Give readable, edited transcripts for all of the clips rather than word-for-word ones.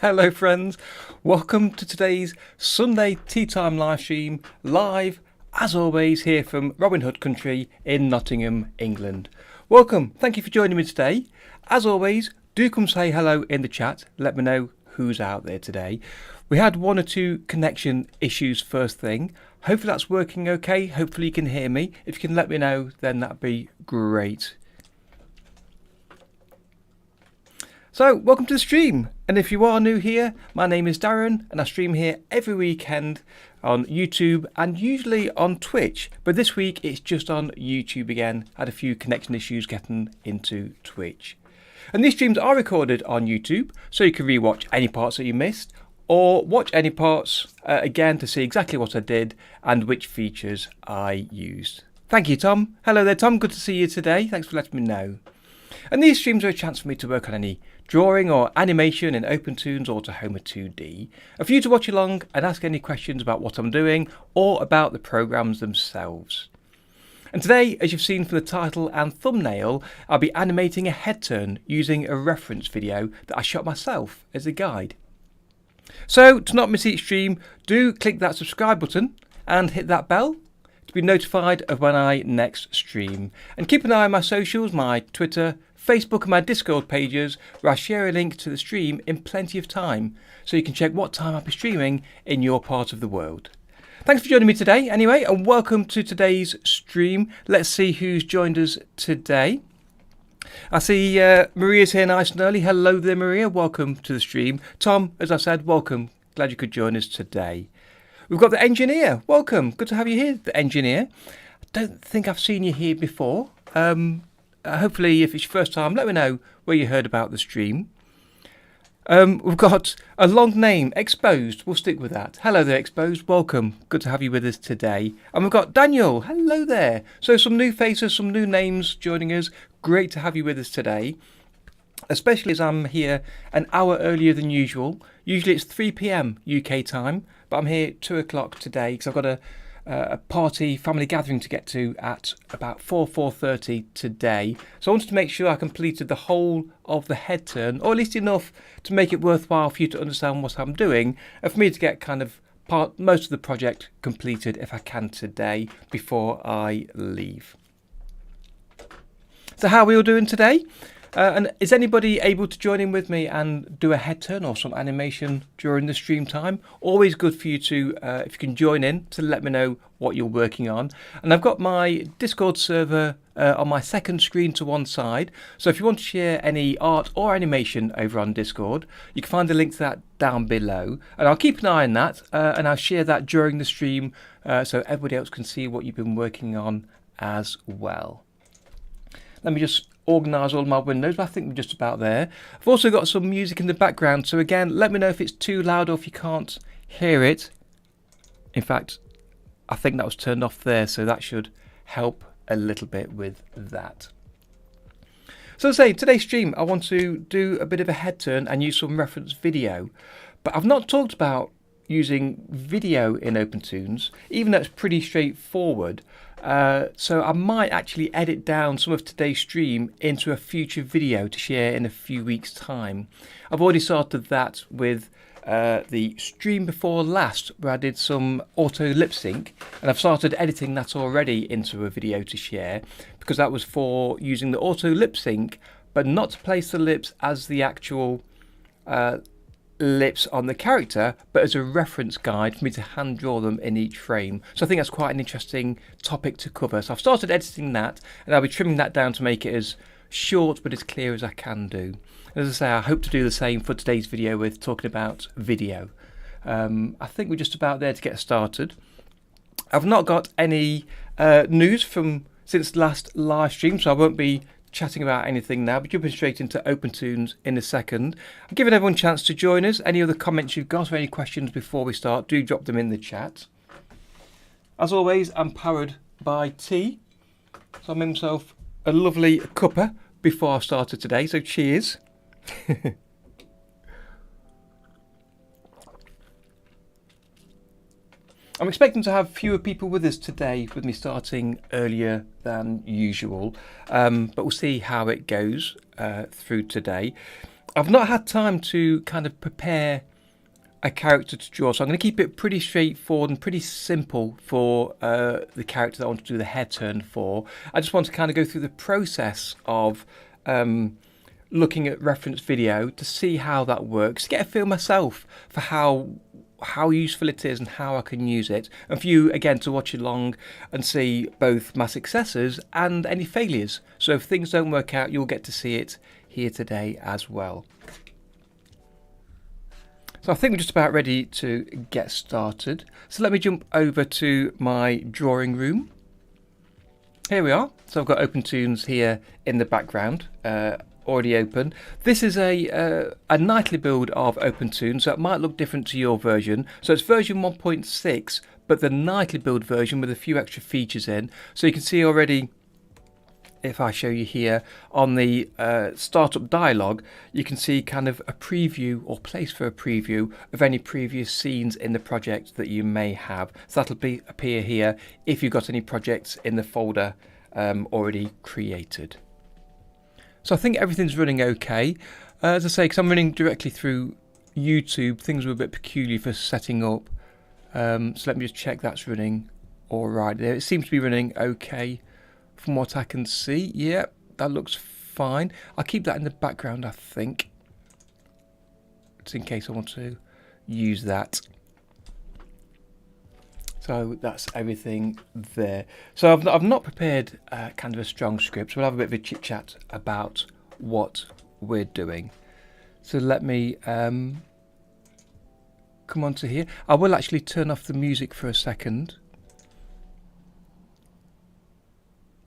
Hello friends, welcome to today's Sunday Tea Time Livestream, live as always here from Robin Hood Country in Nottingham, England. Welcome, thank you for joining me today. As always, do come say hello in the chat, let me know who's out there today. We had one or two connection issues first thing. Hopefully that's working okay, hopefully you can hear me. If you can let me know, then that'd be great. So, welcome to the stream, and if you are new here, my name is Darren, and I stream here every weekend on YouTube and usually on Twitch, but this week it's just on YouTube again. I had a few connection issues getting into Twitch. And these streams are recorded on YouTube, so you can rewatch any parts that you missed, or watch any parts again to see exactly what I did and which features I used. Thank you, Tom. Hello there, Tom. Good to see you today. Thanks for letting me know. And these streams are a chance for me to work on any drawing or animation in OpenToonz or Tahoma 2D, and for you to watch along and ask any questions about what I'm doing or about the programs themselves. And today, as you've seen from the title and thumbnail, I'll be animating a head turn using a reference video that I shot myself as a guide. So to not miss each stream, do click that subscribe button and hit that bell to be notified of when I next stream. And keep an eye on my socials, my Twitter, Facebook and my Discord pages, where I share a link to the stream in plenty of time, so you can check what time I'll be streaming in your part of the world. Thanks for joining me today anyway, and welcome to today's stream. Let's see who's joined us today. I see Maria's here nice and early. Hello there, Maria. Welcome to the stream. Tom, as I said, welcome. Glad you could join us today. We've got the engineer. Welcome. Good to have you here, the engineer. I don't think I've seen you here before. Hopefully, if it's your first time, let me know where you heard about the stream. We've got a long name, Exposed. We'll stick with that. Hello there, Exposed. Welcome. Good to have you with us today. And we've got Daniel. Hello there. So some new faces, some new names joining us. Great to have you with us today, especially as I'm here an hour earlier than usual. Usually it's 3 p.m. UK time, but I'm here 2 o'clock today because I've got a party, family gathering to get to at about 4:30 today. So I wanted to make sure I completed the whole of the head turn, or at least enough to make it worthwhile for you to understand what I'm doing, and for me to get kind of most of the project completed if I can today before I leave. So how are we all doing today? And is anybody able to join in with me and do a head turn or some animation during the stream time? Always good for you to, if you can join in, to let me know what you're working on. And I've got my Discord server on my second screen to one side. So if you want to share any art or animation over on Discord, you can find the link to that down below. And I'll keep an eye on that and I'll share that during the stream so everybody else can see what you've been working on as well. Let me just organise all my windows, but I think we're just about there. I've also got some music in the background, so again, let me know if it's too loud or if you can't hear it. In fact, I think that was turned off there, so that should help a little bit with that. So as I say, today's stream, I want to do a bit of a head turn and use some reference video, but I've not talked about using video in OpenToonz, even though it's pretty straightforward. So I might actually edit down some of today's stream into a future video to share in a few weeks' time. I've already started that with the stream before last, where I did some auto lip sync, and I've started editing that already into a video to share, because that was for using the auto lip sync, but not to place the lips as the actual lips on the character, but as a reference guide for me to hand draw them in each frame. So I think that's quite an interesting topic to cover. So I've started editing that, and I'll be trimming that down to make it as short but as clear as I can do. And as I say, I hope to do the same for today's video with talking about video. I think we're just about there to get started. I've not got any news from since last live stream, so I won't be chatting about anything now, but jumping straight into OpenToonz in a second. I'm giving everyone a chance to join us. Any other comments you've got or any questions before we start, do drop them in the chat. As always, I'm powered by tea, so I made myself a lovely cuppa before I started today, so cheers. I'm expecting to have fewer people with us today, with me starting earlier than usual, but we'll see how it goes through today. I've not had time to kind of prepare a character to draw, so I'm going to keep it pretty straightforward and pretty simple for the character that I want to do the head turn for. I just want to kind of go through the process of looking at reference video to see how that works, to get a feel myself for how useful it is and how I can use it, and for you again to watch along and see both my successes and any failures. So if things don't work out, you'll get to see it here today as well. So I think we're just about ready to get started. So let me jump over to my drawing room. Here we are. So I've got OpenToonz here in the background, already open. This is a nightly build of OpenToonz, so it might look different to your version. So it's version 1.6, but the nightly build version with a few extra features in. So you can see already, if I show you here on the startup dialog, you can see kind of a preview or place for a preview of any previous scenes in the project that you may have. So that'll appear here if you've got any projects in the folder already created. So I think everything's running okay. As I say, because I'm running directly through YouTube, things were a bit peculiar for setting up. So let me just check that's running all right there. It seems to be running okay. From what I can see, yeah, that looks fine. I'll keep that in the background, I think, just in case I want to use that. So that's everything there. So I've not prepared kind of a strong script, so we'll have a bit of a chit chat about what we're doing. So let me come onto here. I will actually turn off the music for a second,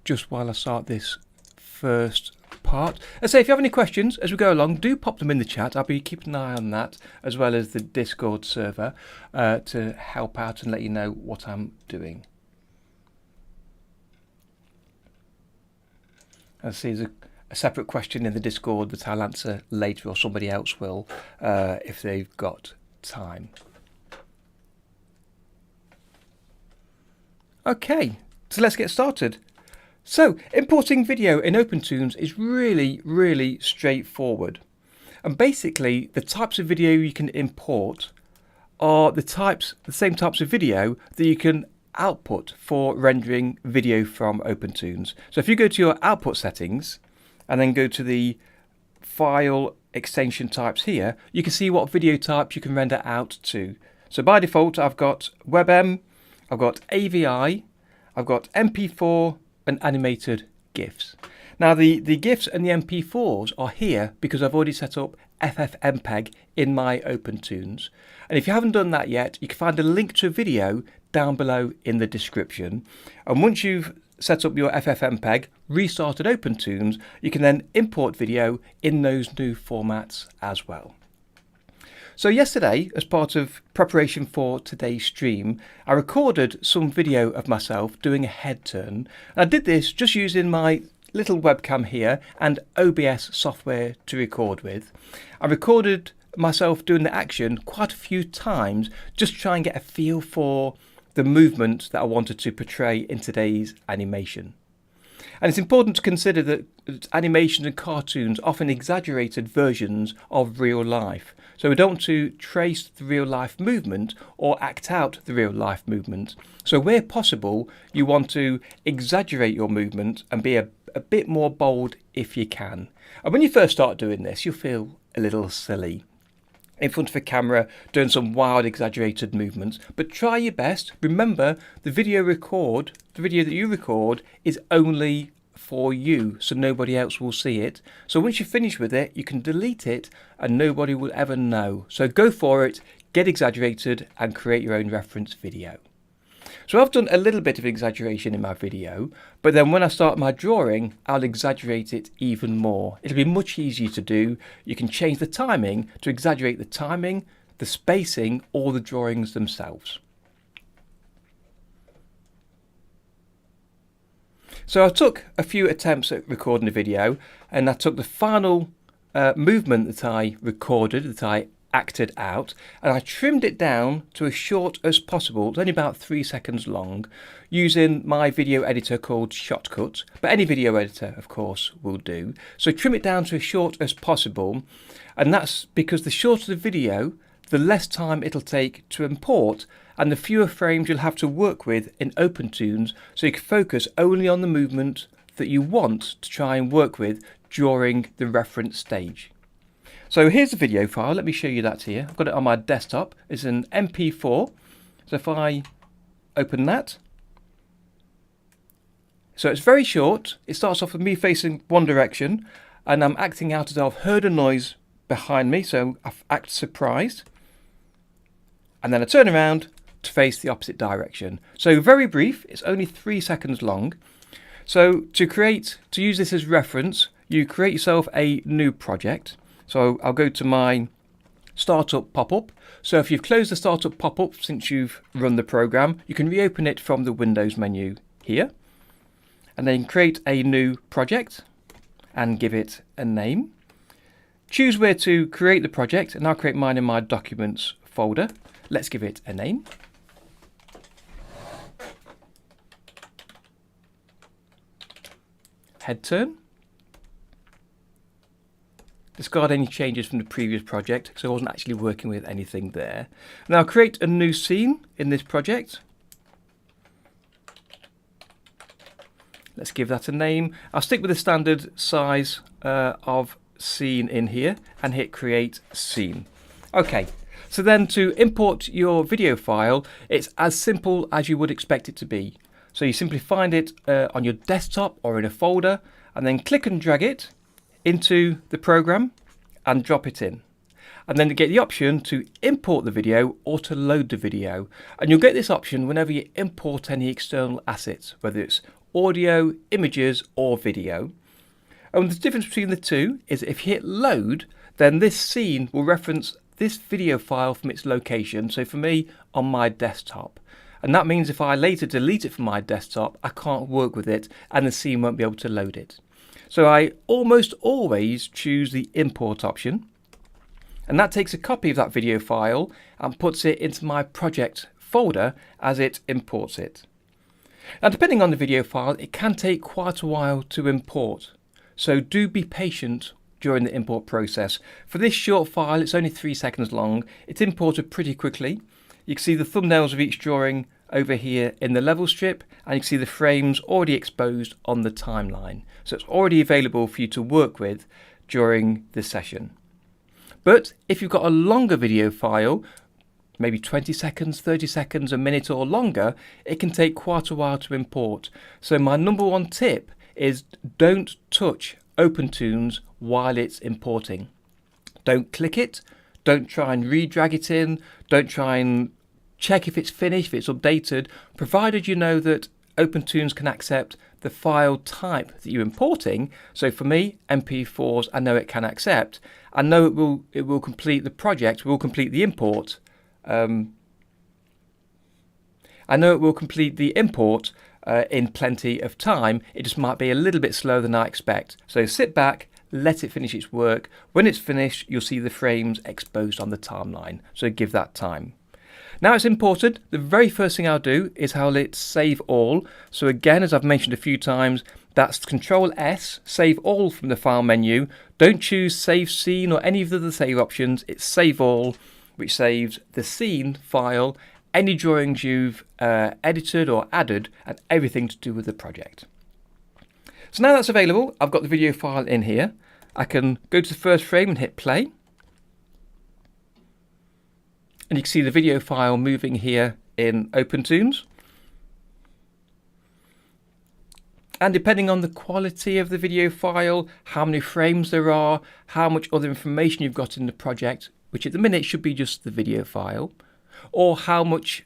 just while I start this first part. As I say, if you have any questions as we go along, do pop them in the chat. I'll be keeping an eye on that, as well as the Discord server, to help out and let you know what I'm doing. I see there's a separate question in the Discord that I'll answer later, or somebody else will, if they've got time. Okay, so let's get started. So, importing video in OpenToonz is really straightforward. And basically, the types of video you can import are the same types of video that you can output for rendering video from OpenToonz. So if you go to your output settings and then go to the file extension types here, you can see what video type you can render out to. So by default, I've got WebM, I've got AVI, I've got MP4, and animated GIFs. Now the GIFs and the MP4s are here because I've already set up FFMPEG in my OpenToonz. And if you haven't done that yet, you can find a link to a video down below in the description. And once you've set up your FFmpeg, restarted OpenToonz, you can then import video in those new formats as well. So yesterday, as part of preparation for today's stream, I recorded some video of myself doing a head turn. And I did this just using my little webcam here and OBS software to record with. I recorded myself doing the action quite a few times, just to try and get a feel for the movement that I wanted to portray in today's animation. And it's important to consider that animations and cartoons are often exaggerated versions of real life. So we don't want to trace the real life movement or act out the real life movement. So where possible, you want to exaggerate your movement and be a bit more bold if you can. And when you first start doing this, you'll feel a little silly in front of a camera doing some wild exaggerated movements, but try your best. Remember, the video that you record is only for you, so nobody else will see it. So once you finish with it, you can delete it and nobody will ever know. So go for it, get exaggerated and create your own reference video. So I've done a little bit of exaggeration in my video, but then when I start my drawing, I'll exaggerate it even more. It'll be much easier to do. You can change the timing to exaggerate the timing, the spacing, or the drawings themselves. So I took a few attempts at recording a video, and I took the final movement that I recorded, that I acted out, and I trimmed it down to as short as possible. It's only about 3 seconds long, using my video editor called Shotcut, but any video editor of course will do. So trim it down to as short as possible, and that's because the shorter the video, the less time it'll take to import, and the fewer frames you'll have to work with in OpenToonz, so you can focus only on the movement that you want to try and work with during the reference stage. So here's the video file. Let me show you that here. I've got it on my desktop. It's an MP4. So if I open that, so it's very short. It starts off with me facing one direction, and I'm acting out as I've heard a noise behind me, so I act surprised, and then I turn around to face the opposite direction. So very brief. It's only 3 seconds long. So to use this as reference, you create yourself a new project. So I'll go to my startup pop-up. So if you've closed the startup pop-up since you've run the program, you can reopen it from the Windows menu here, and then create a new project and give it a name. Choose where to create the project, and I'll create mine in my documents folder. Let's give it a name. Head turn. Discard any changes from the previous project because I wasn't actually working with anything there. Now create a new scene in this project. Let's give that a name. I'll stick with the standard size of scene in here and hit create scene. Okay, so then to import your video file, it's as simple as you would expect it to be. So you simply find it on your desktop or in a folder, and then click and drag it into the program and drop it in. And then you get the option to import the video or to load the video. And you'll get this option whenever you import any external assets, whether it's audio, images or video. And the difference between the two is if you hit load, then this scene will reference this video file from its location. So for me, on my desktop. And that means if I later delete it from my desktop, I can't work with it and the scene won't be able to load it. So I almost always choose the import option, and that takes a copy of that video file and puts it into my project folder as it imports it. Now depending on the video file, it can take quite a while to import, so do be patient during the import process. For this short file, it's only 3 seconds long. It's imported pretty quickly. You can see the thumbnails of each drawing over here in the level strip, and you can see the frames already exposed on the timeline. So it's already available for you to work with during this session. But if you've got a longer video file, maybe 20 seconds, 30 seconds, a minute or longer, it can take quite a while to import. So my number one tip is don't touch OpenToonz while it's importing. Don't click it, don't try and re-drag it in, don't try and check if it's finished, if it's updated, provided you know that OpenToonz can accept the file type that you're importing. So for me, MP4s, I know it can accept. I know it will complete the project, will complete the import. I know it will complete the import in plenty of time. It just might be a little bit slower than I expect. So sit back, let it finish its work. When it's finished, you'll see the frames exposed on the timeline. So give that time. Now it's imported, the very first thing I'll do is I'll hit save all. So again, as I've mentioned a few times, that's Control S, save all from the file menu. Don't choose save scene or any of the other save options. It's save all, which saves the scene file, any drawings you've edited or added, and everything to do with the project. So now that's available, I've got the video file in here. I can go to the first frame and hit play. And you can see the video file moving here in OpenToonz. And depending on the quality of the video file, how many frames there are, how much other information you've got in the project, which at the minute should be just the video file, or how much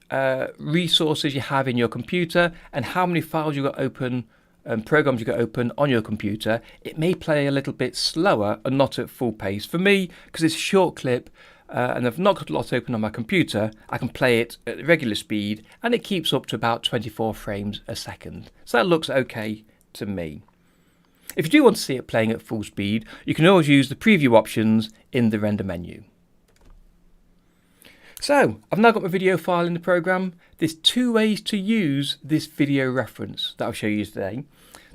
resources you have in your computer and how many files you've got open and programs you've got open on your computer, it may play a little bit slower and not at full pace. For me, because it's a short clip, and I've not got a lot open on my computer, I can play it at regular speed and it keeps up to about 24 frames a second. So that looks okay to me. If you do want to see it playing at full speed, you can always use the preview options in the render menu. So I've now got my video file in the program. There's two ways to use this video reference that I'll show you today.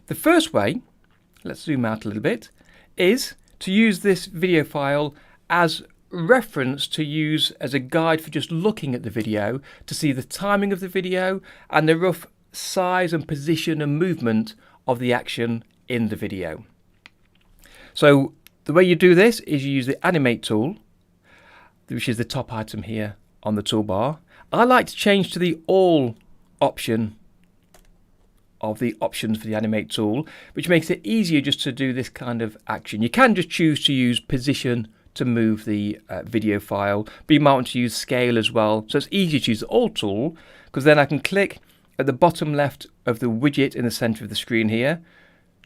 The first way, let's zoom out a little bit, is to use this video file as reference to use as a guide for just looking at the video to see the timing of the video and the rough size and position and movement of the action in the video. So the way you do this is you use the animate tool, which is the top item here on the toolbar. I like to change to the all option of the options for the animate tool, which makes it easier just to do this kind of action. You can just choose to use position to move the video file, but you might want to use scale as well. So it's easier to use the all tool, because then I can click at the bottom left of the widget in the center of the screen here,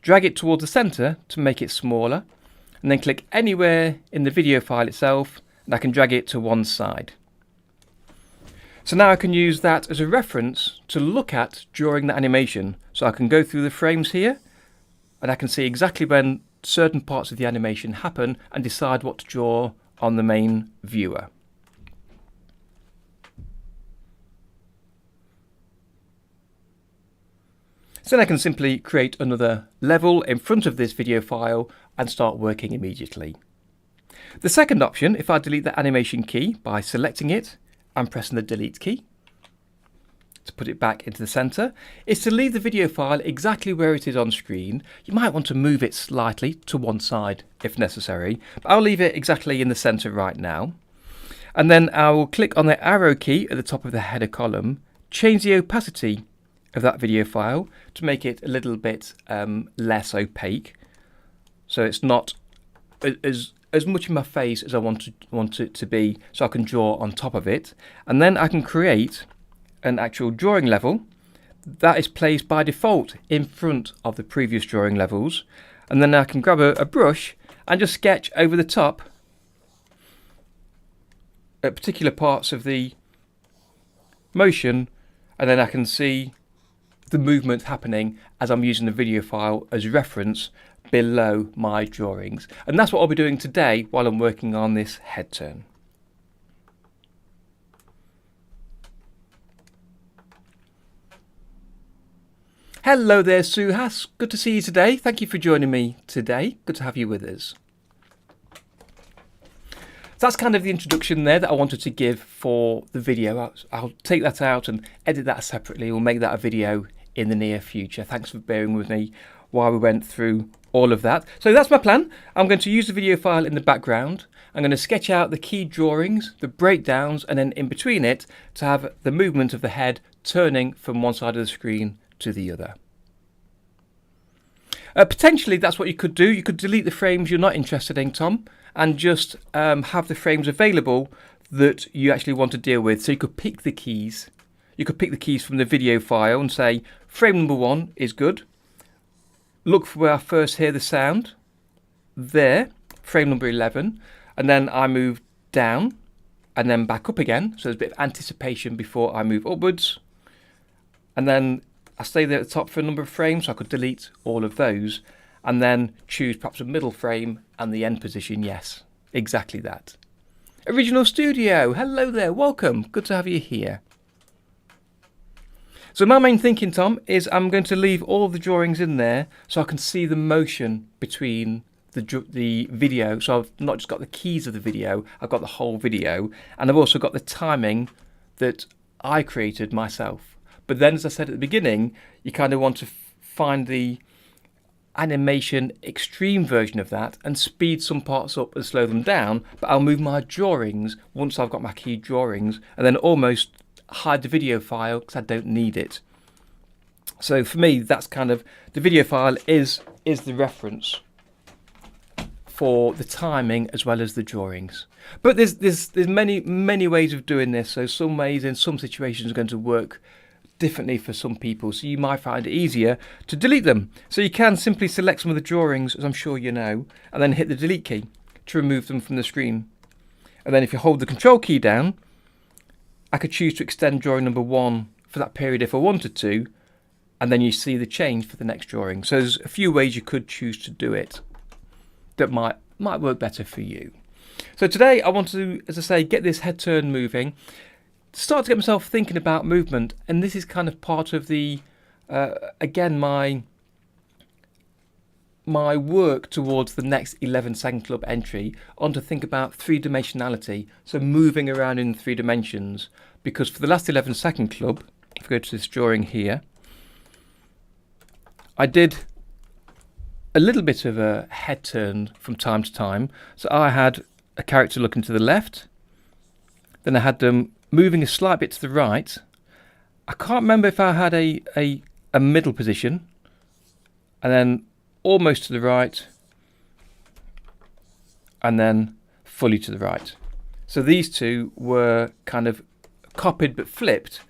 drag it towards the center to make it smaller, and then click anywhere in the video file itself, and I can drag it to one side. So now I can use that as a reference to look at during the animation. So I can go through the frames here, and I can see exactly when certain parts of the animation happen and decide what to draw on the main viewer. So then I can simply create another level in front of this video file and start working immediately. The second option, if I delete the animation key by selecting it and pressing the delete key to put it back into the center, is to leave the video file exactly where it is on screen. You might want to move it slightly to one side if necessary, but I'll leave it exactly in the center right now. And then I will click on the arrow key at the top of the header column, change the opacity of that video file to make it a little bit less opaque, so it's not as much in my face as I want it to be, so I can draw on top of it. And then I can create an actual drawing level that is placed by default in front of the previous drawing levels, and then I can grab a brush and just sketch over the top at particular parts of the motion, and then I can see the movement happening as I'm using the video file as reference below my drawings. And that's what I'll be doing today while I'm working on this head turn. Hello there, Suhas. Good to see you today. Thank you for joining me today. Good to have you with us. So that's kind of the introduction there that I wanted to give for the video. I'll take that out and edit that separately. We'll make that a video in the near future. Thanks for bearing with me while we went through all of that. So that's my plan. I'm going to use the video file in the background. I'm going to sketch out the key drawings, the breakdowns, and then in between it to have the movement of the head turning from one side of the screen to the other. Potentially that's what you could do. You could delete the frames you're not interested in, Tom, and just have the frames available that you actually want to deal with. So you could pick the keys. You could pick the keys from the video file and say frame number 1 is good. Look for where I first hear the sound. There, frame number 11, and then I move down and then back up again. So there's a bit of anticipation before I move upwards. And then I stay there at the top for a number of frames, so I could delete all of those and then choose perhaps a middle frame and the end position. Yes, exactly that. Original Studio, hello there, welcome. Good to have you here. So my main thinking, Tom, is I'm going to leave all of the drawings in there so I can see the motion between the video. So I've not just got the keys of the video, I've got the whole video, and I've also got the timing that I created myself. But then, as I said at the beginning, you kind of want to find the animation extreme version of that and speed some parts up and slow them down, but I'll move my drawings once I've got my key drawings and then almost hide the video file because I don't need it. So for me, that's kind of the video file is the reference for the timing as well as the drawings. But there's many ways of doing this. So some ways in some situations are going to work differently for some people, so you might find it easier to delete them. So you can simply select some of the drawings, as I'm sure you know, and then hit the delete key to remove them from the screen. And then if you hold the control key down, I could choose to extend drawing number 1 for that period if I wanted to, and then you see the change for the next drawing. So there's a few ways you could choose to do it that might work better for you. So today I want to, as I say, get this head turn moving, start to get myself thinking about movement, and this is kind of part of the, again, my work towards the next 11-second club entry on to think about three-dimensionality, so moving around in 3 dimensions, because for the last 11-second club, if I go to this drawing here, I did a little bit of a head turn from time to time. So I had a character looking to the left, then I had them moving a slight bit to the right. I can't remember if I had a middle position, and then almost to the right, and then fully to the right. So these two were kind of copied but flipped,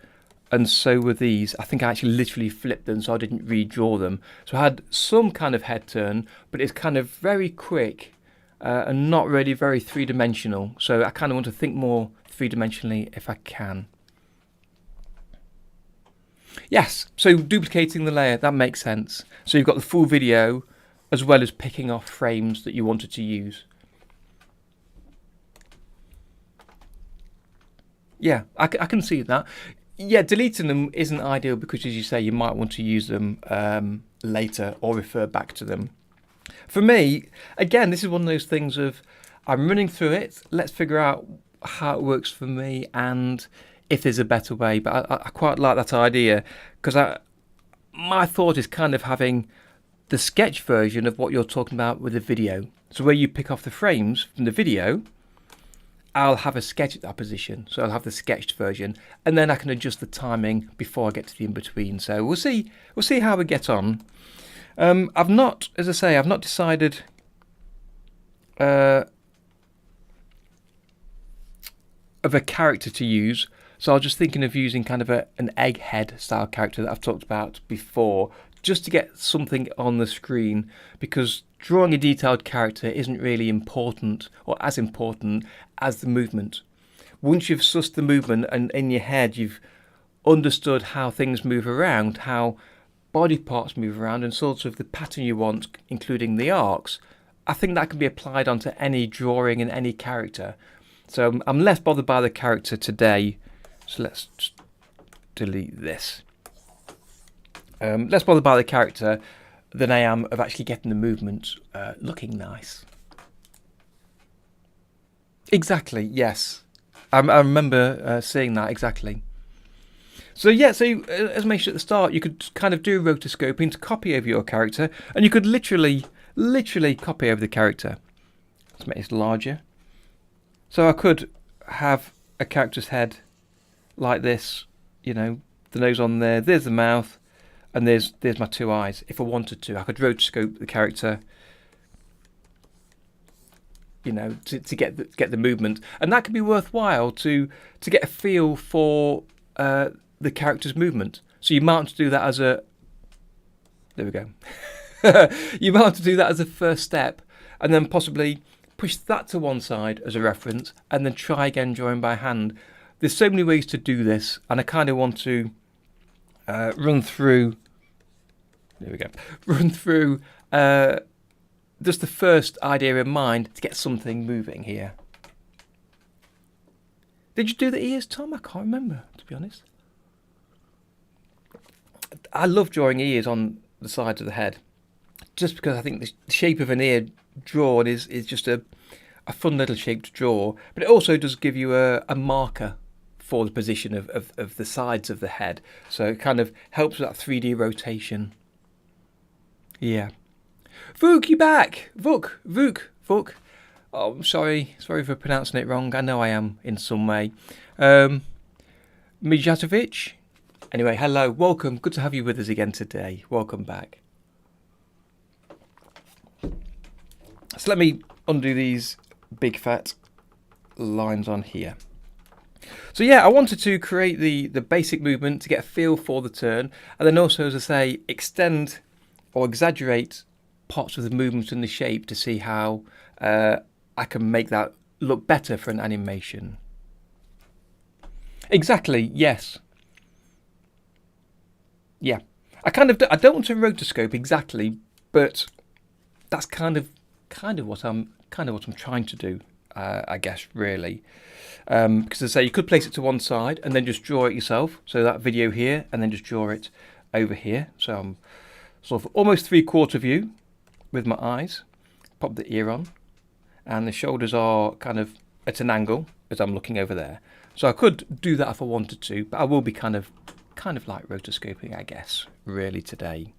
and so were these. I think I actually literally flipped them, so I didn't redraw them. So I had some kind of head turn, but it's kind of very quick and not really very three-dimensional. So I kind of want to think more three-dimensionally if I can. Yes, so duplicating the layer, that makes sense. So you've got the full video as well as picking off frames that you wanted to use. Yeah, I can see that. Yeah, deleting them isn't ideal because, as you say, you might want to use them later or refer back to them. For me, again, this is one of those things of I'm running through it. Let's figure out how it works for me and if there's a better way. But I quite like that idea because my thought is kind of having the sketch version of what you're talking about with the video. So where you pick off the frames from the video, I'll have a sketch at that position, so I'll have the sketched version, and then I can adjust the timing before I get to the in-between. So we'll see how we get on. I've not, as I say, I've not decided of a character to use, so I was just thinking of using kind of an egghead style character that I've talked about before, just to get something on the screen, because drawing a detailed character isn't really important or as important as the movement. Once you've sussed the movement and in your head you've understood how things move around, how body parts move around and sort of the pattern you want, including the arcs, I think that can be applied onto any drawing and any character. So I'm less bothered by the character today. So let's just delete this. Less bothered by the character than I am of actually getting the movement looking nice. Exactly, yes. I remember seeing that exactly. So yeah, so as I mentioned at the start, you could kind of do rotoscoping to copy over your character, and you could literally copy over the character. Let's make this larger. So I could have a character's head like this, you know, the nose on there, there's the mouth, and there's my 2 eyes. If I wanted to, I could rotoscope the character, you know, to get the movement, and that could be worthwhile to get a feel for the character's movement. So you might want to do that as a there we go. You might want to do that as a first step, and then possibly push that to one side as a reference, and then try again drawing by hand. There's so many ways to do this, and I kind of want to run through. There we go. Run through just the first idea in mind to get something moving here. Did you do the ears, Tom? I can't remember, to be honest. I love drawing ears on the sides of the head, just because I think the shape of an ear drawn is just a fun little shape to draw, but it also does give you a marker for the position of the sides of the head, so it kind of helps with that 3D rotation. Yeah. Vuk, you back? Vuk. Oh, I'm sorry for pronouncing it wrong. I know I am in some way. Mijatovic. Anyway, hello, welcome. Good to have you with us again today. Welcome back. So let me undo these big fat lines on here. So yeah, I wanted to create the basic movement to get a feel for the turn, and then also, as I say, extend or exaggerate parts of the movement and the shape to see how I can make that look better for an animation. Exactly, yes. Yeah, I don't want to rotoscope exactly, but that's kind of what I'm trying to do. I guess, really. Because as I say, you could place it to one side and then just draw it yourself. So that video here, and then just draw it over here. So I'm sort of almost 3/4 view with my eyes. Pop the ear on, and the shoulders are kind of at an angle as I'm looking over there. So I could do that if I wanted to, but I will be kind of like rotoscoping, I guess, really today.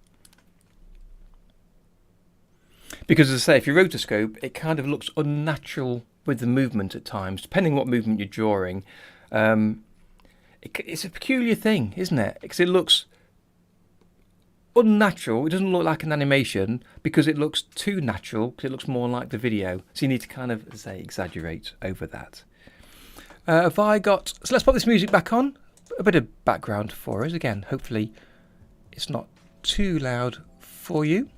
Because as I say, if you rotoscope, it kind of looks unnatural with the movement at times, depending what movement you're drawing. It's a peculiar thing, isn't it? Because it looks unnatural. It doesn't look like an animation because it looks too natural, because it looks more like the video. So you need to kind of, say, exaggerate over that. Have I got... So let's pop this music back on. A bit of background for us. Again, hopefully it's not too loud for you.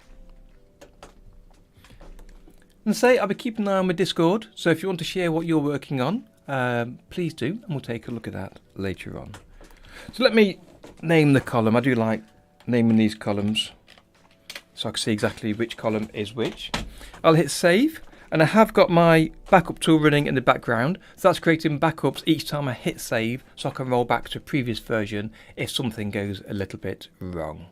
And say, I'll be keeping an eye on my Discord, so if you want to share what you're working on, please do, and we'll take a look at that later on. So let me name the column. I do like naming these columns, so I can see exactly which column is which. I'll hit save, and I have got my backup tool running in the background, so that's creating backups each time I hit save, so I can roll back to a previous version if something goes a little bit wrong.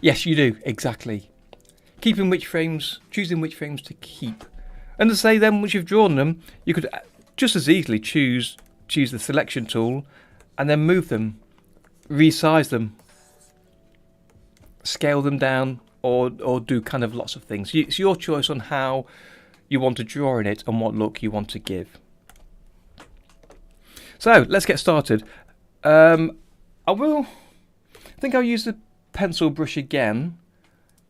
Yes, you do, exactly. Choosing which frames to keep. And to say then, once you've drawn them, you could just as easily choose the selection tool and then move them, resize them, scale them down, or do kind of lots of things. It's your choice on how you want to draw in it and what look you want to give. So let's get started. I think I'll use the pencil brush again.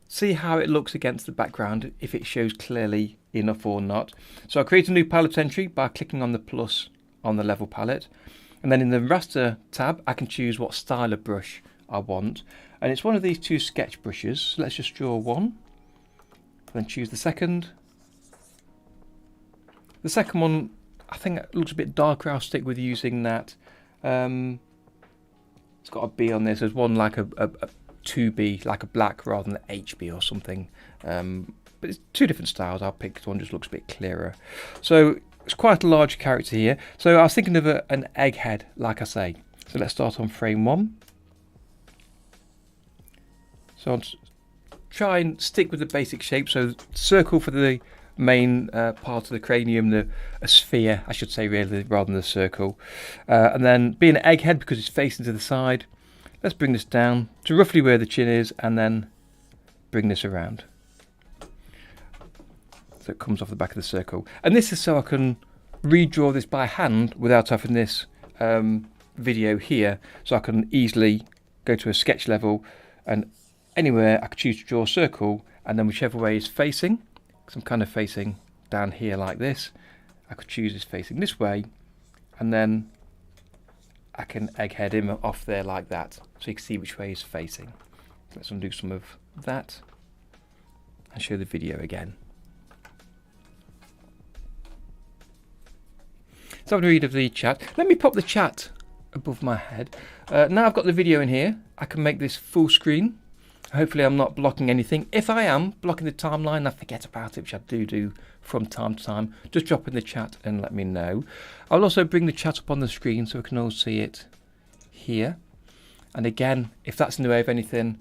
See how it looks against the background, if it shows clearly enough or not. So I'll create a new palette entry by clicking on the plus on the level palette. And then in the raster tab, I can choose what style of brush I want. And it's one of these two sketch brushes. So let's just draw one. Then choose the second. The second one, I think it looks a bit darker. I'll stick with using that. It's got a B on this. There's one like a 2B, like a black rather than an HB or something. But it's two different styles. I'll pick one just looks a bit clearer. So it's quite a large character here. So I was thinking of an egghead, like I say. So let's start on frame 1. So I'll try and stick with the basic shape. So circle for the main part of the cranium, a sphere, I should say, really, rather than the circle. And then be an egghead because it's facing to the side. Let's bring this down to roughly where the chin is and then bring this around. So it comes off the back of the circle. And this is so I can redraw this by hand without having this video here. So I can easily go to a sketch level and anywhere I could choose to draw a circle, and then whichever way is facing, because I'm kind of facing down here like this, I could choose this facing this way, and then I can egghead him off there like that, so you can see which way he's facing. Let's undo some of that and show the video again. So have a read of the chat. Let me pop the chat above my head. Now I've got the video in here, I can make this full screen. Hopefully I'm not blocking anything. If I am blocking the timeline, I forget about it, which I do from time to time. Just drop in the chat and let me know. I'll also bring the chat up on the screen so we can all see it here. And again, if that's in the way of anything,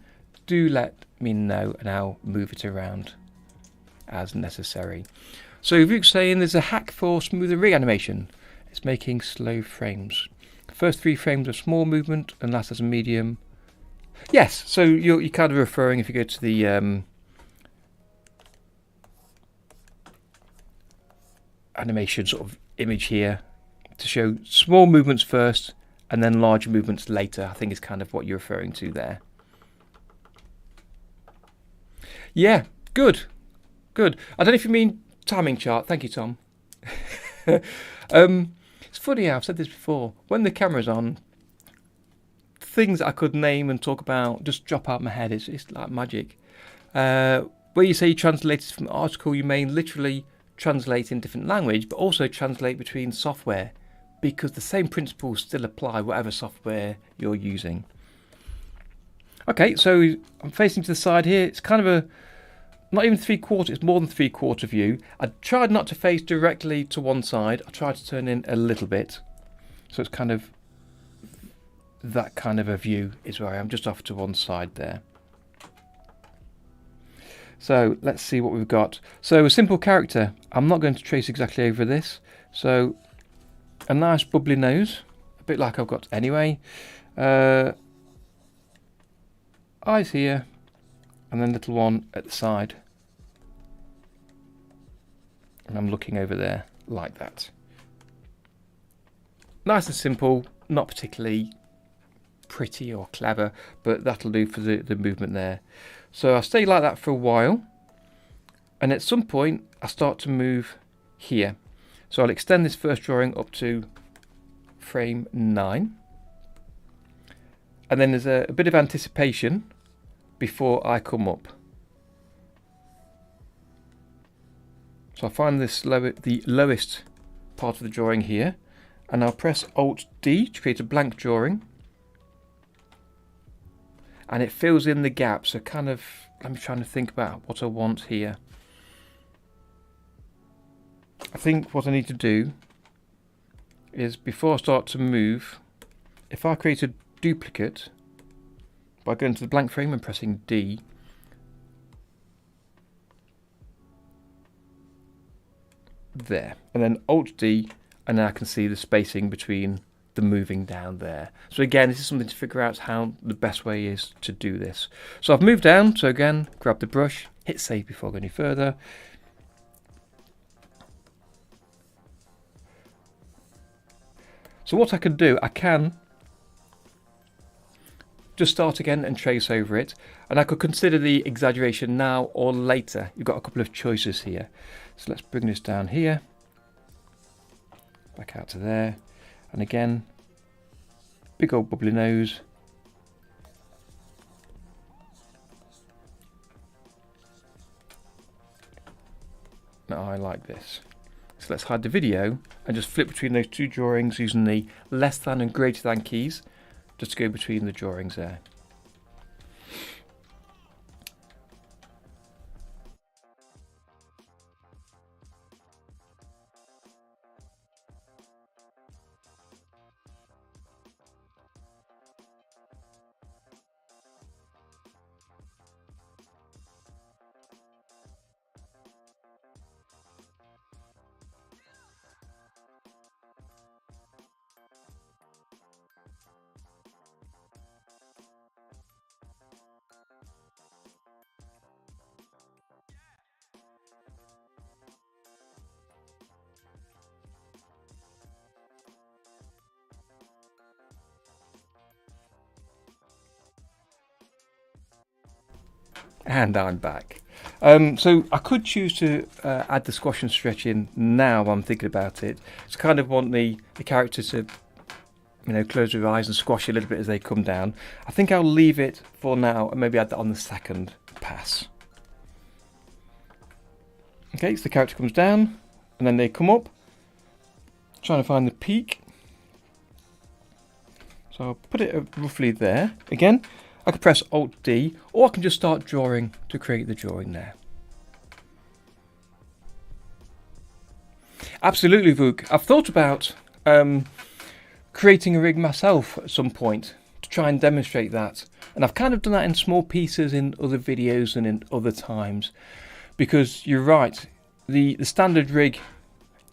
do let me know and I'll move it around as necessary. So Vuk's saying there's a hack for smoother reanimation. It's making slow frames. First 3 frames of small movement and last as a medium. Yes, so you're kind of referring, if you go to the animation sort of image here, to show small movements first and then larger movements later, I think is kind of what you're referring to there. Yeah, good. I don't know if you mean timing chart. Thank you, Tom. It's funny how I've said this before. When the camera's on, things I could name and talk about just drop out my head. It's like magic. Where you say you translated from an article, you may literally translate in different language, but also translate between software, because the same principles still apply whatever software you're using. Okay, so I'm facing to the side here. It's kind of not even 3/4, it's more than 3/4 view. I tried not to face directly to one side. I tried to turn in a little bit. So it's kind of that kind of a view is where I am, just off to one side there. So let's see what we've got. So a simple character. I'm not going to trace exactly over this. So a nice bubbly nose, a bit like I've got anyway. Eyes here, and then little one at the side. And I'm looking over there like that. Nice and simple, not particularly pretty or clever, but that'll do for the movement there. So I'll stay like that for a while, and at some point I start to move here. So I'll extend this first drawing up to frame 9, and then there's a bit of anticipation before I come up. So I find this the lowest part of the drawing here, and I'll press Alt D to create a blank drawing, and it fills in the gaps. So kind of, I'm trying to think about what I want here. I think what I need to do is, before I start to move, if I create a duplicate by going to the blank frame and pressing D, there, and then Alt D, and now I can see the spacing between the moving down there. So again, this is something to figure out how the best way is to do this. So I've moved down, so again, grab the brush, hit save before I go any further. So what I can do, I can just start again and trace over it, and I could consider the exaggeration now or later. You've got a couple of choices here. So let's bring this down here, back out to there, and again, big old bubbly nose. Now I like this. So let's hide the video and just flip between those two drawings using the less than and greater than keys, just to go between the drawings there. And I'm back. So I could choose to add the squash and stretch in now. I'm thinking about it. So kind of want the character to, you know, close their eyes and squash a little bit as they come down. I think I'll leave it for now and maybe add that on the second pass. Okay, so the character comes down and then they come up. Trying to find the peak. So I'll put it roughly there. Again, I can press Alt D, or I can just start drawing to create the drawing there. Absolutely, Vuk. I've thought about creating a rig myself at some point to try and demonstrate that. And I've kind of done that in small pieces in other videos and in other times. Because you're right, the standard rig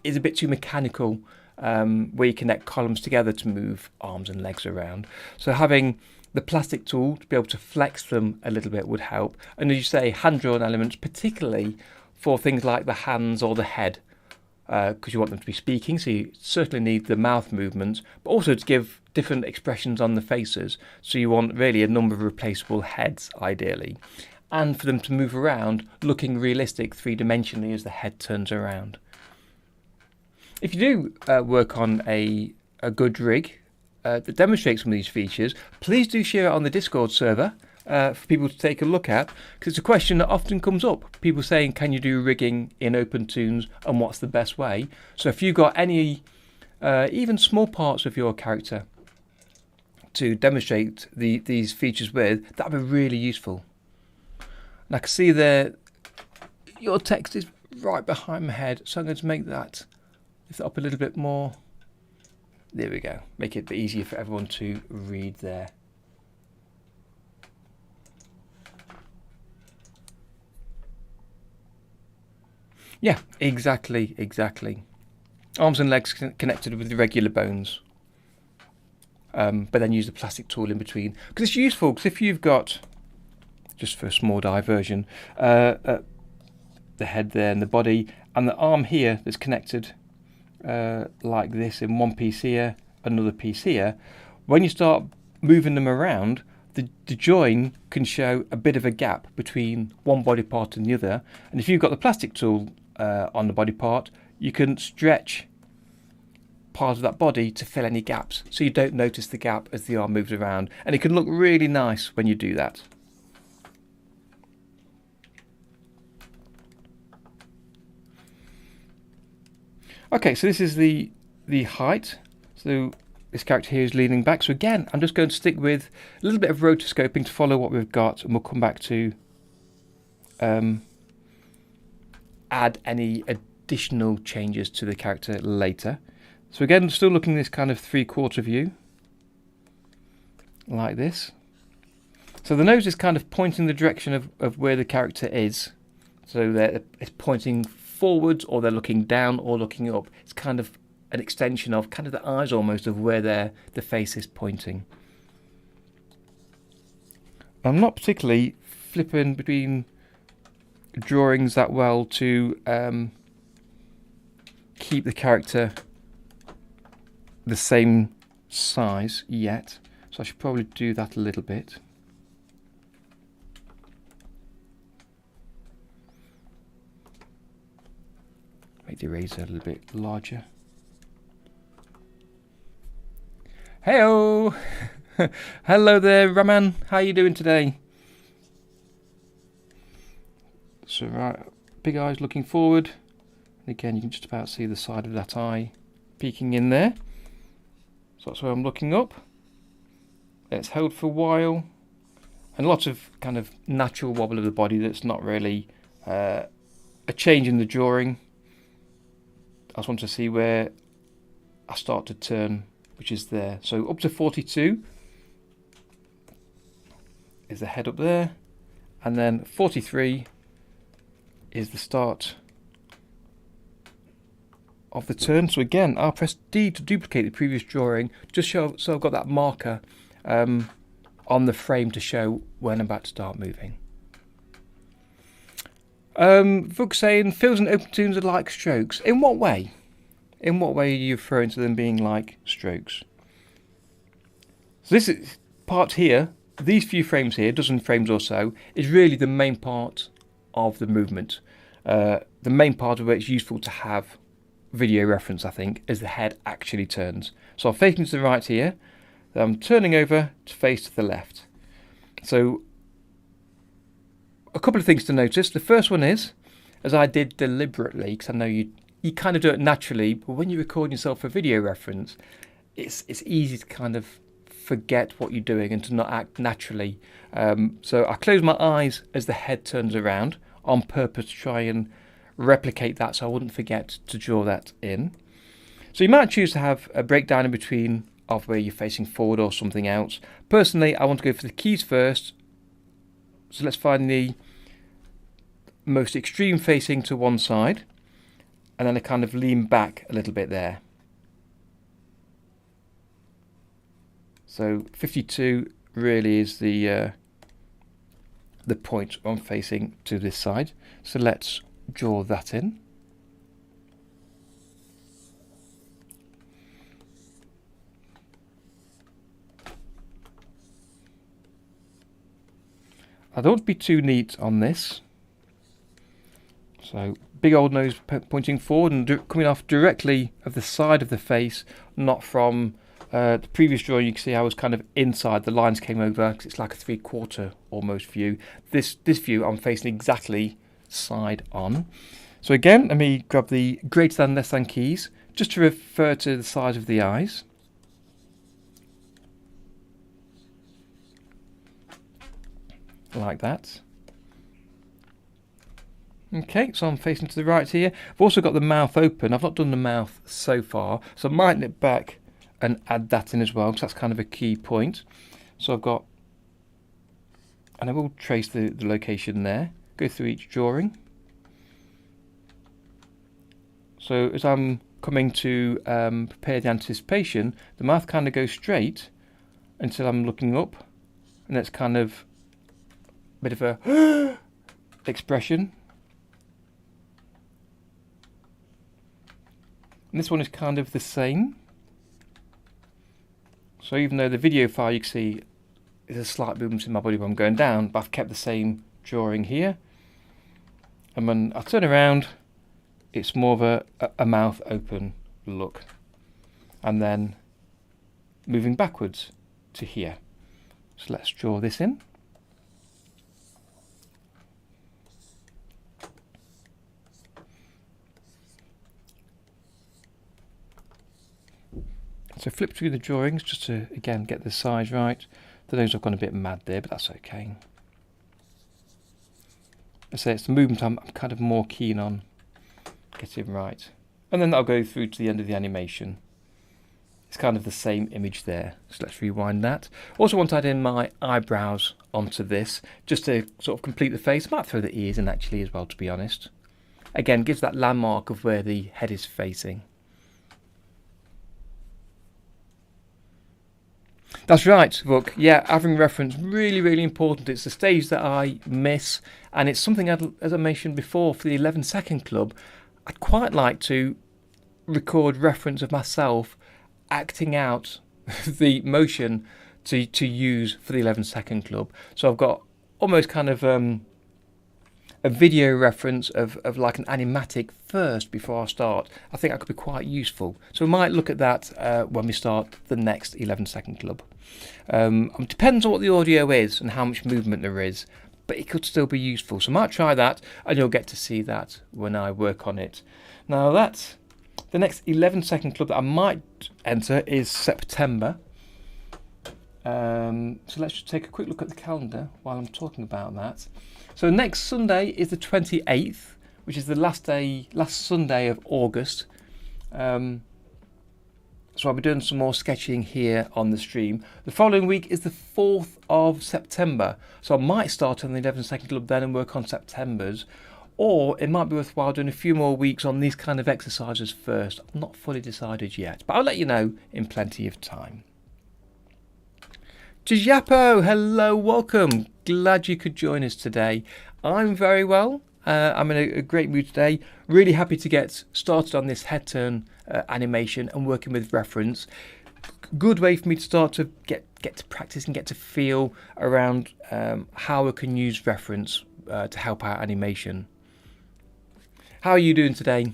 is a bit too mechanical, where you connect columns together to move arms and legs around. So having the plastic tool to be able to flex them a little bit would help. And as you say, hand-drawn elements, particularly for things like the hands or the head, because you want them to be speaking, so you certainly need the mouth movements, but also to give different expressions on the faces. So you want really a number of replaceable heads, ideally, and for them to move around looking realistic three-dimensionally as the head turns around. If you do work on a good rig that demonstrates some of these features, please do share it on the Discord server for people to take a look at, because it's a question that often comes up. People saying, can you do rigging in OpenToonz and what's the best way? So if you've got any, even small parts of your character to demonstrate these features with, that'd be really useful. And I can see there your text is right behind my head, so I'm going to make that lift it up a little bit more. There we go. Make it a bit easier for everyone to read there. Yeah, exactly. Arms and legs connected with the regular bones. But then use the plastic tool in between. Because it's useful, because if you've got, just for a small diversion, the head there and the body, and the arm here that's connected like this in one piece here, another piece here, when you start moving them around, the join can show a bit of a gap between one body part and the other. And if you've got the plastic tool on the body part, you can stretch part of that body to fill any gaps, so you don't notice the gap as the arm moves around, and it can look really nice when you do that. Okay, so this is the height. So this character here is leaning back. So again, I'm just going to stick with a little bit of rotoscoping to follow what we've got, and we'll come back to add any additional changes to the character later. So again, still looking at this kind of 3/4 view, like this. So the nose is kind of pointing the direction of where the character is. So it's pointing forwards, or they're looking down or looking up. It's kind of an extension of kind of the eyes almost of where the face is pointing. I'm not particularly flipping between drawings that well to keep the character the same size yet, so I should probably do that a little bit. Make the eraser a little bit larger. Heyo! Hello there, Raman. How are you doing today? So right, big eyes looking forward. And again, you can just about see the side of that eye peeking in there. So that's where I'm looking up. It's held for a while, and lots of kind of natural wobble of the body that's not really a change in the drawing. I just want to see where I start to turn, which is there. So up to 42 is the head up there, and then 43 is the start of the turn. So again, I'll press D to duplicate the previous drawing, just so I've got that marker on the frame to show when I'm about to start moving. Vug saying fills and OpenToonz are like strokes. In what way? In what way are you referring to them being like strokes? So this is part here, these few frames here, dozen frames or so, is really the main part of the movement. The main part of where it's useful to have video reference, I think, as the head actually turns. So I'm facing to the right here, then I'm turning over to face to the left. So a couple of things to notice. The first one is, as I did deliberately, because I know you kind of do it naturally, but when you record yourself for video reference, it's easy to kind of forget what you're doing and to not act naturally. So I close my eyes as the head turns around on purpose to try and replicate that, so I wouldn't forget to draw that in. So you might choose to have a breakdown in between of where you're facing forward or something else. Personally, I want to go for the keys first. So let's find the most extreme facing to one side, and then I kind of lean back a little bit there. So 52 really is the point I'm facing to this side. So let's draw that in. I don't want to be too neat on this. So big old nose pointing forward and coming off directly of the side of the face, not from the previous drawing. You can see I was kind of inside, the lines came over because it's like a 3/4 almost view. This view I'm facing exactly side on. So again, let me grab the greater than, less than keys just to refer to the size of the eyes. Like that. Okay, so I'm facing to the right here. I've also got the mouth open. I've not done the mouth so far, so I might nip back and add that in as well, because that's kind of a key point. So I've got, and I will trace the location there, go through each drawing. So as I'm coming to prepare the anticipation, the mouth kind of goes straight until I'm looking up, and it's kind of a bit of a expression. And this one is kind of the same. So even though the video file you can see is a slight movement in my body when I'm going down, but I've kept the same drawing here. And when I turn around, it's more of a mouth open look. And then moving backwards to here. So let's draw this in. So flip through the drawings just to, again, get the size right. The nose I've gone a bit mad there, but that's okay. I say it's the movement I'm kind of more keen on getting right. And then I'll go through to the end of the animation. It's kind of the same image there. So let's rewind that. Also want to add in my eyebrows onto this, just to sort of complete the face. I might throw the ears in actually as well, to be honest. Again, gives that landmark of where the head is facing. That's right, look, yeah, having reference, really, really important. It's the stage that I miss, and it's something, as I mentioned before, for the 11-second club, I'd quite like to record reference of myself acting out the motion to use for the 11-second club. So I've got almost kind of a video reference of like an animatic first before I start. I think that could be quite useful. So we might look at that when we start the next 11-second club. Depends on what the audio is and how much movement there is, but it could still be useful. So I might try that, and you'll get to see that when I work on it. Now that's the next 11-second club that I might enter is September. So let's just take a quick look at the calendar while I'm talking about that. So next Sunday is the 28th, which is the last Sunday of August. So I'll be doing some more sketching here on the stream. The following week is the 4th of September. So I might start on the 11-second club then and work on September's. Or it might be worthwhile doing a few more weeks on these kind of exercises first. I'm not fully decided yet, but I'll let you know in plenty of time. Japo, hello, welcome. Glad you could join us today. I'm very well. I'm in a great mood today. Really happy to get started on this head turn animation and working with reference. Good way for me to start to get to practice and get to feel around how I can use reference to help out animation. How are you doing today?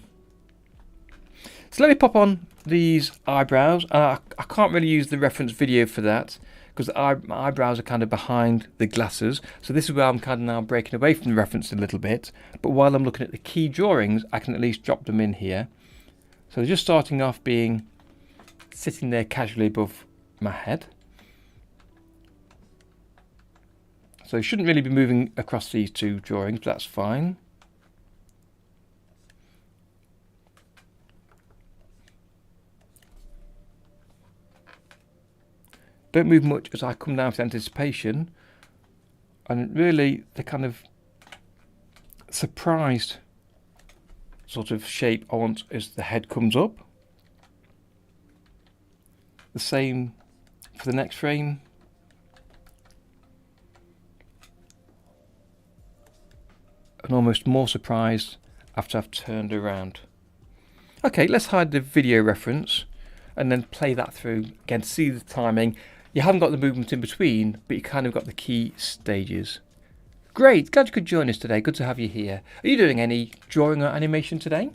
So let me pop on these eyebrows. I can't really use the reference video for that because my eyebrows are kind of behind the glasses. So this is where I'm kind of now breaking away from the reference a little bit. But while I'm looking at the key drawings, I can at least drop them in here. So they're just starting off being sitting there casually above my head. So shouldn't really be moving across these two drawings, but that's fine. Don't move much as I come down to anticipation, and really the kind of surprised sort of shape I want as the head comes up. The same for the next frame. And almost more surprised after I've turned around. Okay, let's hide the video reference and then play that through again to see the timing. You haven't got the movement in between, but you kind of got the key stages. Great, glad you could join us today. Good to have you here. Are you doing any drawing or animation today?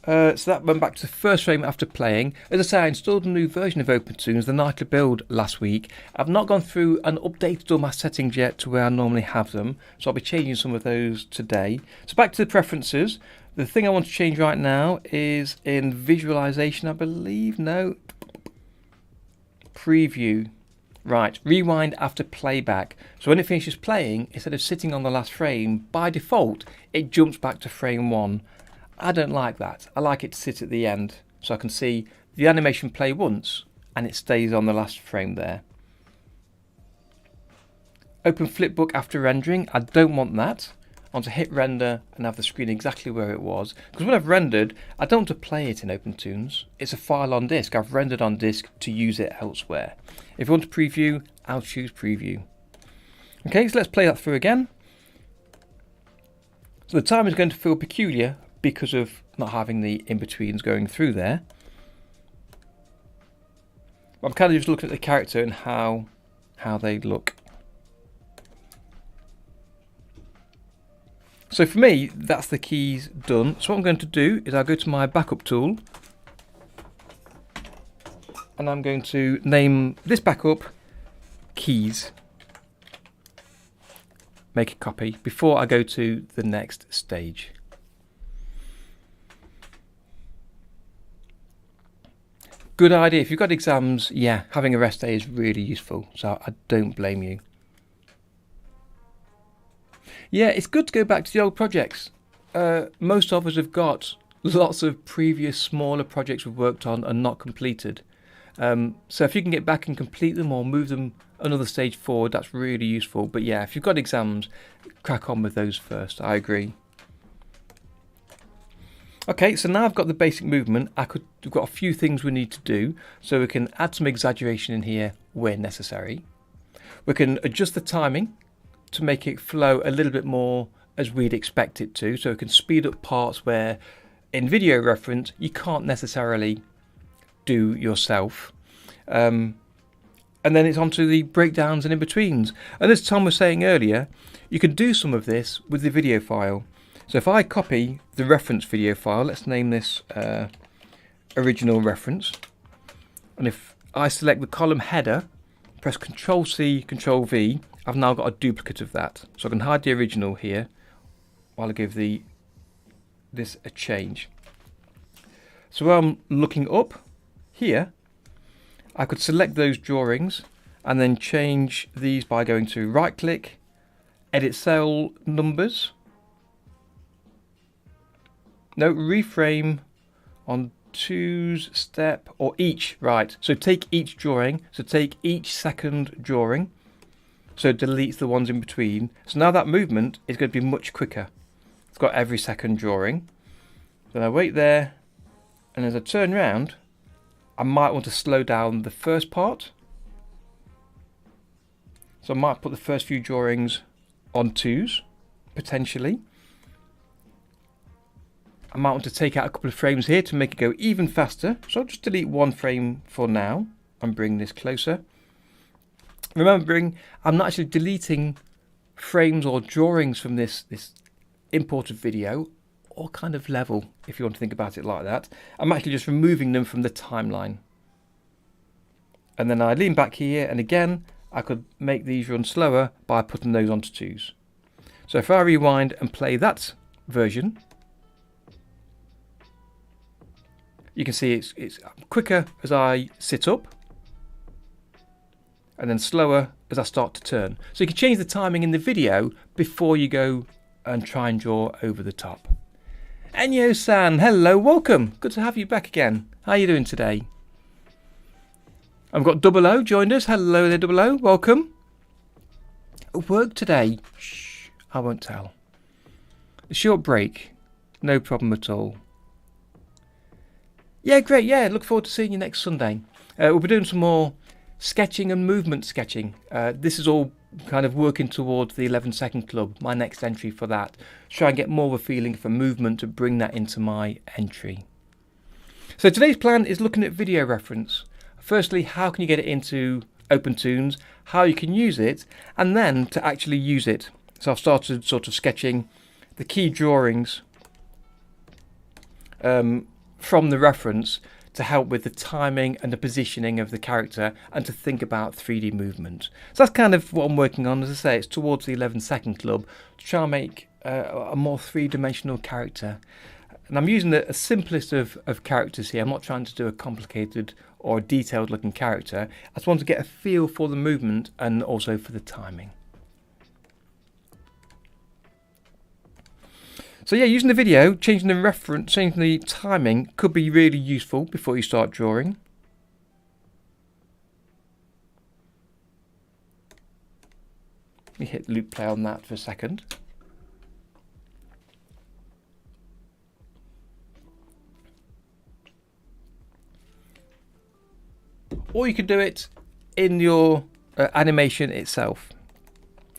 So that went back to the first frame after playing. As I say, I installed a new version of OpenToonz, the nightly build, last week. I've not gone through and updated all my settings yet to where I normally have them, so I'll be changing some of those today. So back to the preferences. The thing I want to change right now is in visualization, I believe. No. Preview. Right, rewind after playback. So when it finishes playing, instead of sitting on the last frame, by default, it jumps back to frame 1. I don't like that. I like it to sit at the end, so I can see the animation play once, and it stays on the last frame there. Open flipbook after rendering. I don't want that. I want to hit render and have the screen exactly where it was. Because when I've rendered, I don't want to play it in OpenToonz. It's a file on disk. I've rendered on disk to use it elsewhere. If you want to preview, I'll choose preview. Okay, so let's play that through again. So the time is going to feel peculiar because of not having the in-betweens going through there. I'm kind of just looking at the character and how they look. So for me, that's the keys done. So what I'm going to do is I'll go to my backup tool and I'm going to name this backup keys. Make a copy before I go to the next stage. Good idea. If you've got exams, yeah, having a rest day is really useful. So I don't blame you. Yeah, it's good to go back to the old projects. Most of us have got lots of previous smaller projects we've worked on and not completed. So if you can get back and complete them or move them another stage forward, that's really useful. But yeah, if you've got exams, crack on with those first. I agree. Okay, so now I've got the basic movement. We've got a few things we need to do. So we can add some exaggeration in here where necessary. We can adjust the timing to make it flow a little bit more as we'd expect it to. So we can speed up parts where in video reference you can't necessarily do yourself. And then it's onto the breakdowns and in-betweens. And as Tom was saying earlier, you can do some of this with the video file. So if I copy the reference video file, let's name this original reference. And if I select the column header, press Ctrl+C, Ctrl+V, I've now got a duplicate of that. So I can hide the original here while I give this a change. So while I'm looking up here, I could select those drawings and then change these by going to right click, edit cell numbers. No, reframe on choose step or each, right. So take each drawing, so take each second drawing. So it deletes the ones in between. So now that movement is going to be much quicker. It's got every second drawing. Then I wait there, and as I turn round, I might want to slow down the first part. So I might put the first few drawings on 2s, potentially. I might want to take out a couple of frames here to make it go even faster. So I'll just delete one frame for now and bring this closer. Remembering, I'm not actually deleting frames or drawings from this imported video or kind of level, if you want to think about it like that. I'm actually just removing them from the timeline. And then I lean back here, and again, I could make these run slower by putting those onto 2s. So if I rewind and play that version, you can see it's quicker as I sit up, and then slower as I start to turn. So you can change the timing in the video before you go and try and draw over the top. Enyo-san, hello, welcome. Good to have you back again. How are you doing today? I've got Double O joined us. Hello there, Double O, welcome. Work today? Shh, I won't tell. A short break, no problem at all. Yeah, great, yeah, look forward to seeing you next Sunday. We'll be doing some more sketching and movement sketching. This is all kind of working towards the 11-second club, my next entry for that. Try and get more of a feeling for movement to bring that into my entry. So today's plan is looking at video reference. Firstly, how can you get it into OpenToonz, how you can use it, and then to actually use it. So I've started sort of sketching the key drawings from the reference to help with the timing and the positioning of the character and to think about 3D movement. So that's kind of what I'm working on. As I say, it's towards the 11-second club to try and make a more three-dimensional character. And I'm using the simplest of characters here. I'm not trying to do a complicated or a detailed looking character. I just want to get a feel for the movement and also for the timing. So yeah, using the video, changing the reference, changing the timing could be really useful before you start drawing. Let me hit loop play on that for a second. Or you could do it in your animation itself.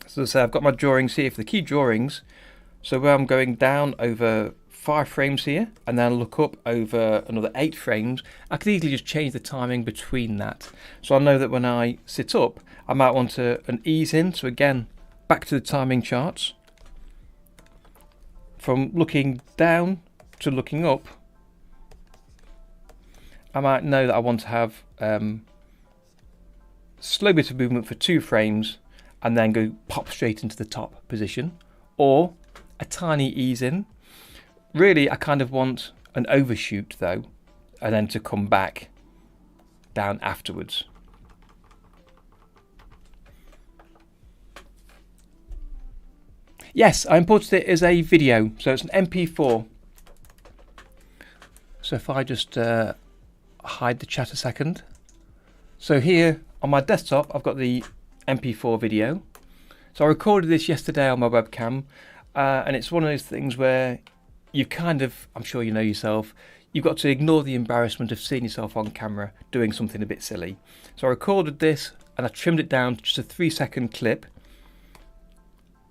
So as I say, I've got my drawings here for the key drawings. So where I'm going down over 5 frames here and then look up over another 8 frames, I could easily just change the timing between that. So I know that when I sit up, I might want an ease in. So again, back to the timing charts. From looking down to looking up, I might know that I want to have slow bit of movement for 2 frames and then go pop straight into the top position, or a tiny ease in. Really, I kind of want an overshoot though, and then to come back down afterwards. Yes, I imported it as a video, so it's an MP4. So if I just hide the chat a second. So here on my desktop, I've got the MP4 video. So I recorded this yesterday on my webcam, and it's one of those things where you kind of, I'm sure you know yourself, you've got to ignore the embarrassment of seeing yourself on camera doing something a bit silly. So I recorded this and I trimmed it down to just a 3-second clip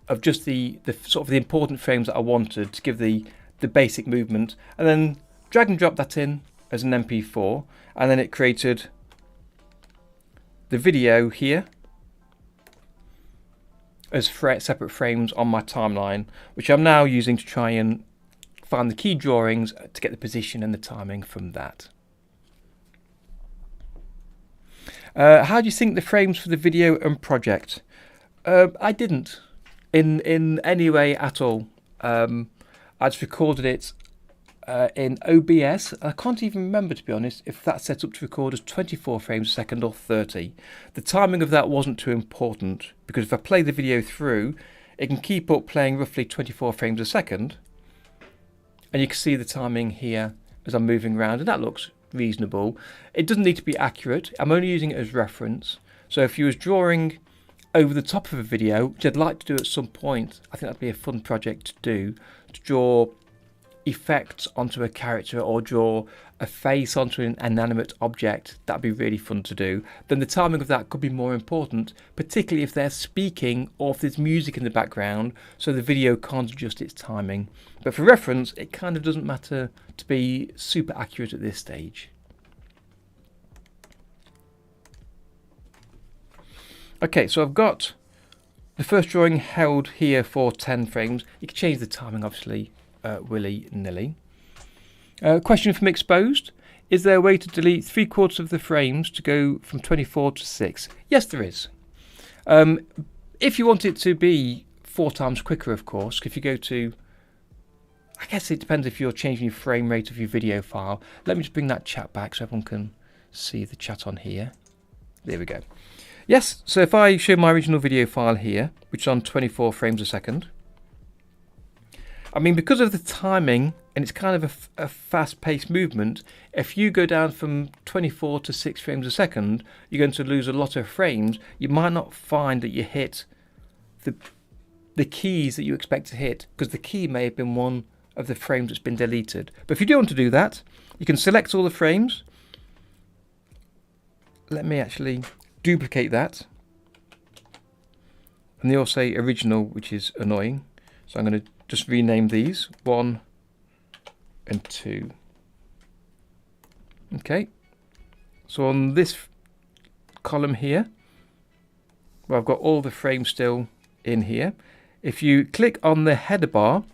of just the sort of the important frames that I wanted to give the basic movement, and then drag and drop that in as an MP4, and then it created the video here as separate frames on my timeline, which I'm now using to try and find the key drawings to get the position and the timing from that. How do you think the frames for the video and project? I didn't in any way at all. I just recorded it in OBS. I can't even remember, to be honest, if that's set up to record as 24 frames a second or 30. The timing of that wasn't too important, because if I play the video through, it can keep up playing roughly 24 frames a second, and you can see the timing here as I'm moving around, and that looks reasonable. It doesn't need to be accurate. I'm only using it as reference. So if you was drawing over the top of a video, which I'd like to do at some point, I think that'd be a fun project to do, to draw effects onto a character or draw a face onto an inanimate object. That'd be really fun to do. Then the timing of that could be more important, particularly if they're speaking or if there's music in the background, so the video can't adjust its timing. But for reference, it kind of doesn't matter to be super accurate at this stage. Okay, so I've got the first drawing held here for 10 frames. You can change the timing, obviously, willy-nilly. Question from Exposed. Is there a way to delete 3/4 of the frames to go from 24 to 6? Yes, there is. If you want it to be 4 times quicker, of course, if you go to, I guess it depends if you're changing your frame rate of your video file. Let me just bring that chat back so everyone can see the chat on here. There we go. Yes, so if I show my original video file here, which is on 24 frames a second, I mean, because of the timing, and it's kind of a fast-paced movement, if you go down from 24 to 6 frames a second, you're going to lose a lot of frames. You might not find that you hit the keys that you expect to hit, because the key may have been one of the frames that's been deleted. But if you do want to do that, you can select all the frames. Let me actually duplicate that. And they all say original, which is annoying. So I'm going to just rename these 1 and 2. Okay, so on this column here, where I've got all the frames still in here, if you click on the header bar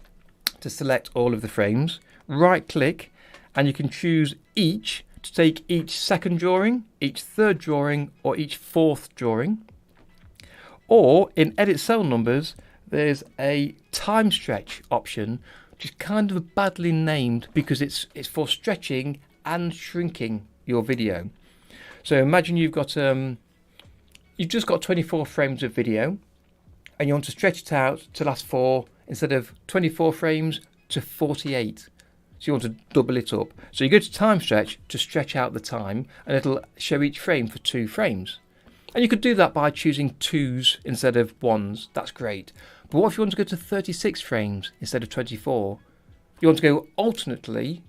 to select all of the frames, right click, and you can choose each to take each second drawing, each third drawing, or each fourth drawing. Or in edit cell numbers, there's a time stretch option which is kind of badly named because it's for stretching and shrinking your video. So imagine you've just got 24 frames of video and you want to stretch it out to last for, instead of 24 frames, to 48. So you want to double it up. So you go to time stretch to stretch out the time, and it'll show each frame for 2 frames. And you could do that by choosing 2s instead of 1s. That's great. But what if you want to go to 36 frames instead of 24? You want to go alternately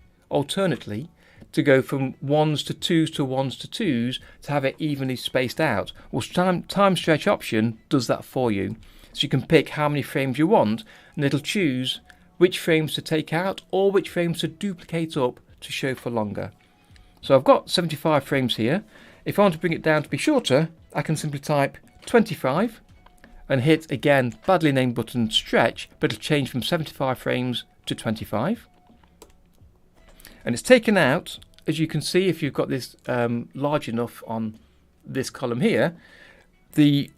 to go from 1s to 2s to 1s to 2s to have it evenly spaced out. Well, time stretch option does that for you. So you can pick how many frames you want, and it'll choose which frames to take out or which frames to duplicate up to show for longer. So I've got 75 frames here. If I want to bring it down to be shorter, I can simply type 25 and hit, again, badly named button, stretch, but it'll change from 75 frames to 25. And it's taken out, as you can see, if you've got this large enough on this column here, the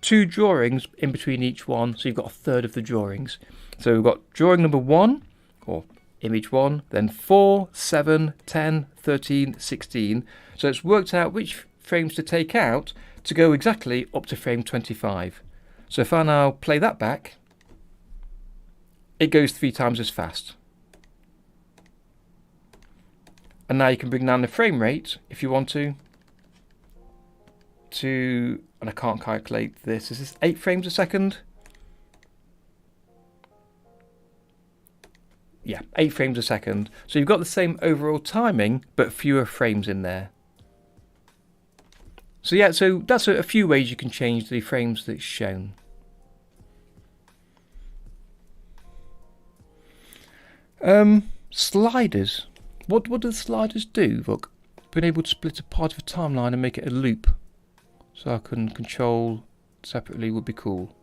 2 drawings in between each one, so you've got a third of the drawings. So we've got drawing number 1, or image 1, then 4, 7, 10, 13, 16. So it's worked out which frames to take out to go exactly up to frame 25. So if I now play that back, it goes 3 times as fast. And now you can bring down the frame rate if you want to, and I can't calculate this, is this 8 frames a second? Yeah, 8 frames a second. So you've got the same overall timing, but fewer frames in there. So yeah, so that's a few ways you can change the frames that's shown. Sliders. What do the sliders do? Look, being able to split a part of a timeline and make it a loop, so I can control separately would be cool.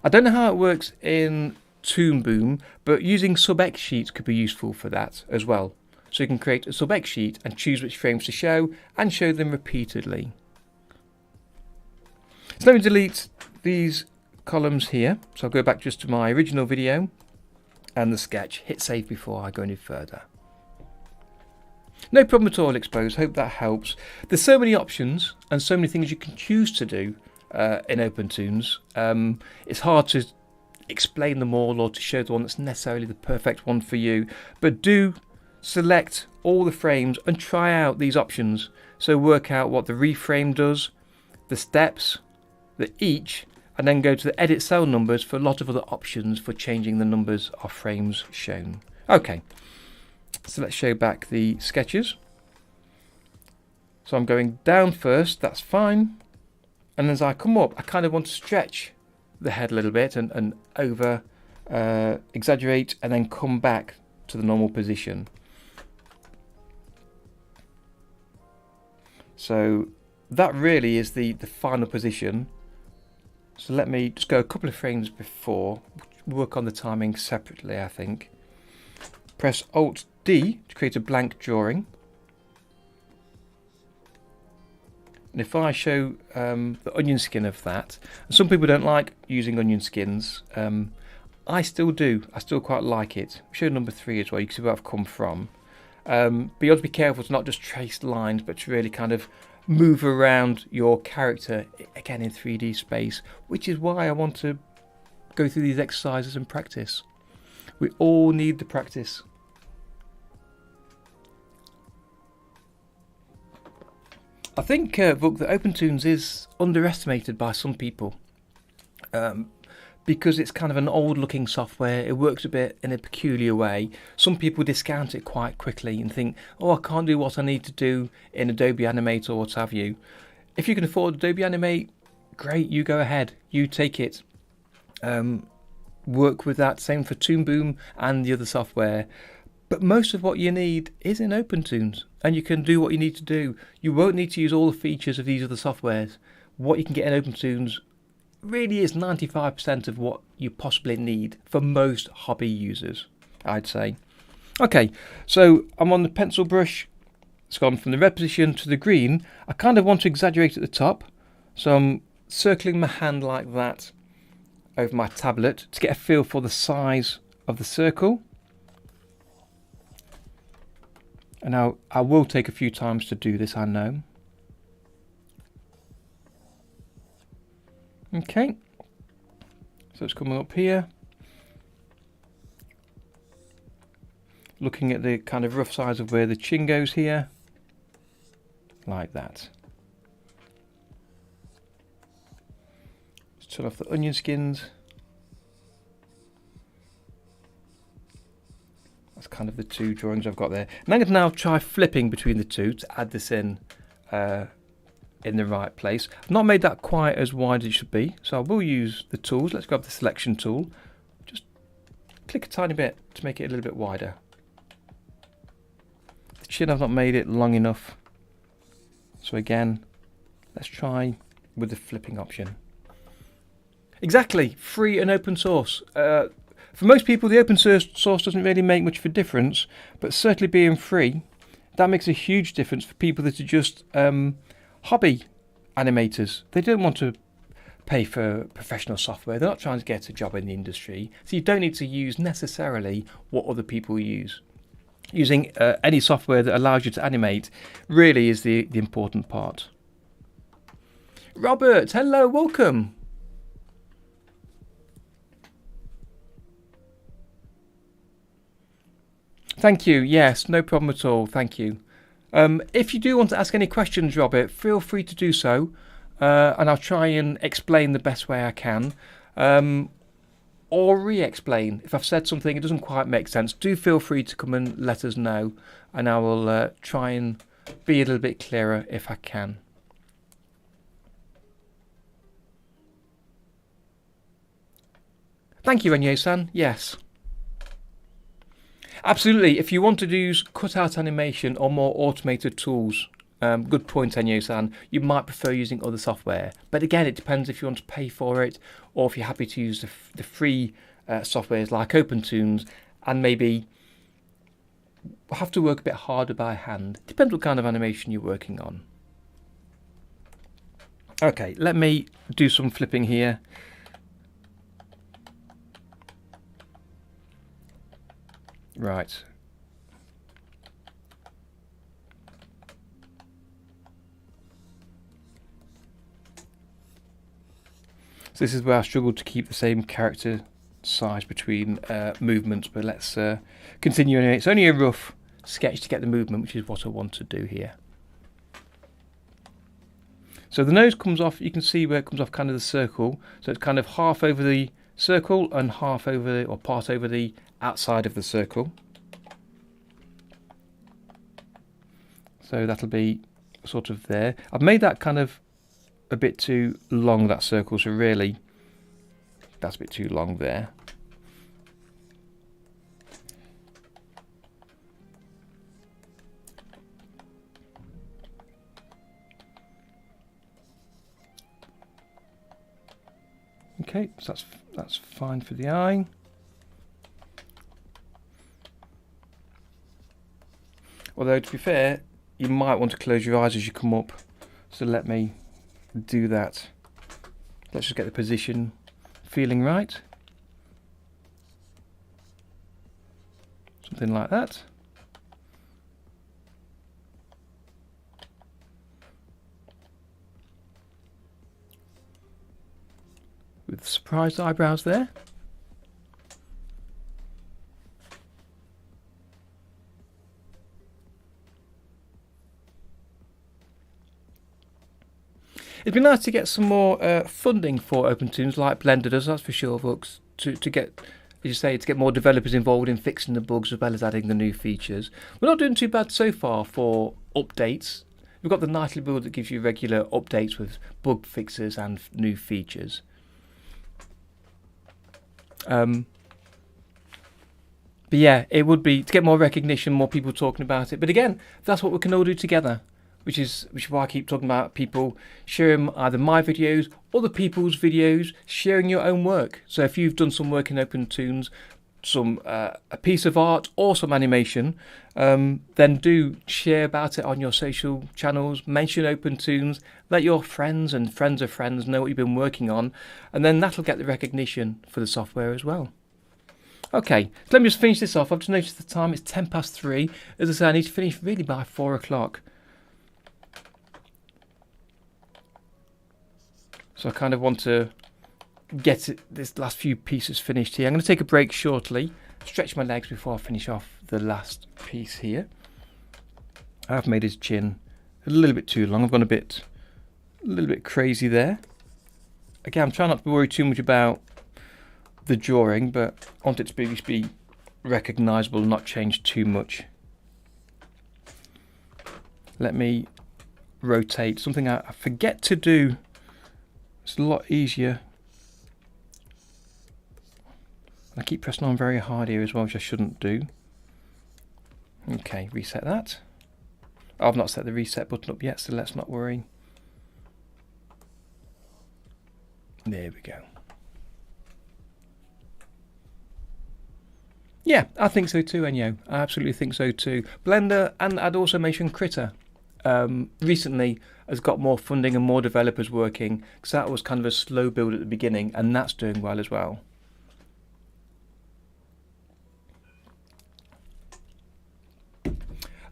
I don't know how it works in Toon Boom, but using sub-X sheets could be useful for that as well. So you can create a sub-X sheet and choose which frames to show and show them repeatedly. So let me delete these columns here. So I'll go back just to my original video and the sketch. Hit save before I go any further. No problem at all, Expose. Hope that helps. There's so many options and so many things you can choose to do in OpenToonz. It's hard to explain them all or to show the one that's necessarily the perfect one for you. But do select all the frames and try out these options. So work out what the reframe does, the steps, the each, and then go to the edit cell numbers for a lot of other options for changing the numbers of frames shown. Okay, so let's show back the sketches. So I'm going down first, that's fine. And as I come up, I kind of want to stretch the head a little bit and over exaggerate and then come back to the normal position. So that really is the final position. So let me just go a couple of frames before, work on the timing separately, I think. Press Alt D to create a blank drawing. And if I show the onion skin of that, and some people don't like using onion skins, I still do. I still quite like it. Show number 3 as well, you can see where I've come from. But you have to be careful to not just trace lines, but to really kind of move around your character, again in 3D space, which is why I want to go through these exercises and practice. We all need the practice. I think look, that OpenToonz is underestimated by some people because it's kind of an old looking software. It works a bit in a peculiar way. Some people discount it quite quickly and think, oh, I can't do what I need to do in Adobe Animate or what have you. If you can afford Adobe Animate, great, you go ahead, you take it. Work with that, same for Toon Boom and the other software. But most of what you need is in OpenToonz, and you can do what you need to do. You won't need to use all the features of these other softwares. What you can get in OpenToonz really is 95% of what you possibly need for most hobby users, I'd say. Okay, so I'm on the pencil brush. It's gone from the red position to the green. I kind of want to exaggerate at the top, so I'm circling my hand like that, over my tablet to get a feel for the size of the circle. And now I will take a few times to do this, I know. Okay, so it's coming up here. Looking at the kind of rough size of where the chin goes here, like that. Let's turn off the onion skins. That's kind of the two drawings I've got there. And I'm going to now try flipping between the two to add this in the right place. I've not made that quite as wide as it should be, so I will use the tools. Let's grab the selection tool. Just click a tiny bit to make it a little bit wider. The chin, I've not made it long enough. So again, let's try with the flipping option. Exactly, free and open source. For most people, the open source doesn't really make much of a difference, but certainly being free, that makes a huge difference for people that are just hobby animators. They don't want to pay for professional software. They're not trying to get a job in the industry. So you don't need to use necessarily what other people use. Using any software that allows you to animate really is the important part. Robert, hello, welcome. Thank you. Yes, no problem at all. Thank you. If you do want to ask any questions, Robert, feel free to do so, and I'll try and explain the best way I can, or re-explain. If I've said something it doesn't quite make sense, do feel free to come and let us know, and I will try and be a little bit clearer if I can. Thank you, Enyo-san. Yes. Absolutely. If you want to use cutout animation or more automated tools, good point, Enyo-san, you might prefer using other software. But again, it depends if you want to pay for it or if you're happy to use the free softwares like OpenToonz and maybe have to work a bit harder by hand. Depends what kind of animation you're working on. Okay, let me do some flipping here. Right. So this is where I struggle to keep the same character size between movements, but let's continue anyway. It's only a rough sketch to get the movement, which is what I want to do here. So the nose comes off, you can see where it comes off kind of the circle, so it's kind of half over the circle and half over, or part over the outside of the circle. So that'll be sort of there. I've made that kind of a bit too long, that circle, so really that's a bit too long there. Okay, so that's fine for the eye. Although to be fair, you might want to close your eyes as you come up, so let me do that. Let's just get the position feeling right. Something like that. With surprised eyebrows there. It'd be nice to get some more funding for OpenToonz like Blender does, that's for sure, folks, to get, as you say, to get more developers involved in fixing the bugs as well as adding the new features. We're not doing too bad so far for updates. We've got the nightly build that gives you regular updates with bug fixes and new features. But yeah, it would be to get more recognition, more people talking about it. But again, that's what we can all do together. Which is why I keep talking about people sharing either my videos, other people's videos, sharing your own work. So if you've done some work in OpenToonz, some a piece of art or some animation, then do share about it on your social channels, mention OpenToonz, let your friends and friends of friends know what you've been working on, and then that'll get the recognition for the software as well. Okay, so let me just finish this off. I've just noticed the time, it's 3:10. As I say, I need to finish really by 4 o'clock. So I kind of want to get this last few pieces finished here. I'm going to take a break shortly, stretch my legs before I finish off the last piece here. I've made his chin a little bit too long. I've gone a little bit crazy there. Again, I'm trying not to worry too much about the drawing, but I want it to be recognisable and not change too much. Let me rotate. Something I forget to do. It's a lot easier. I keep pressing on very hard here as well, which I shouldn't do. Okay, reset that. I've not set the reset button up yet, so let's not worry. There we go. Yeah, I think so too, Enyo. I absolutely think so too. Blender, and I'd also mention Critter, recently has got more funding and more developers working, because that was kind of a slow build at the beginning, and that's doing well as well.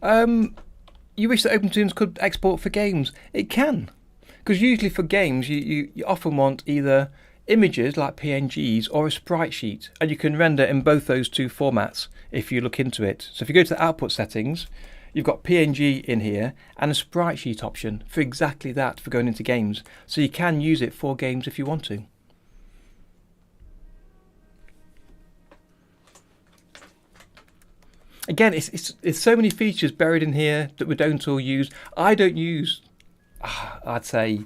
You wish that OpenToonz could export for games. It can, because usually for games you often want either images like PNGs or a sprite sheet, and you can render in both those two formats if you look into it. So if you go to the output settings, you've got PNG in here and a sprite sheet option for exactly that, for going into games. So you can use it for games if you want to. Again, it's so many features buried in here that we don't all use. I don't use, I'd say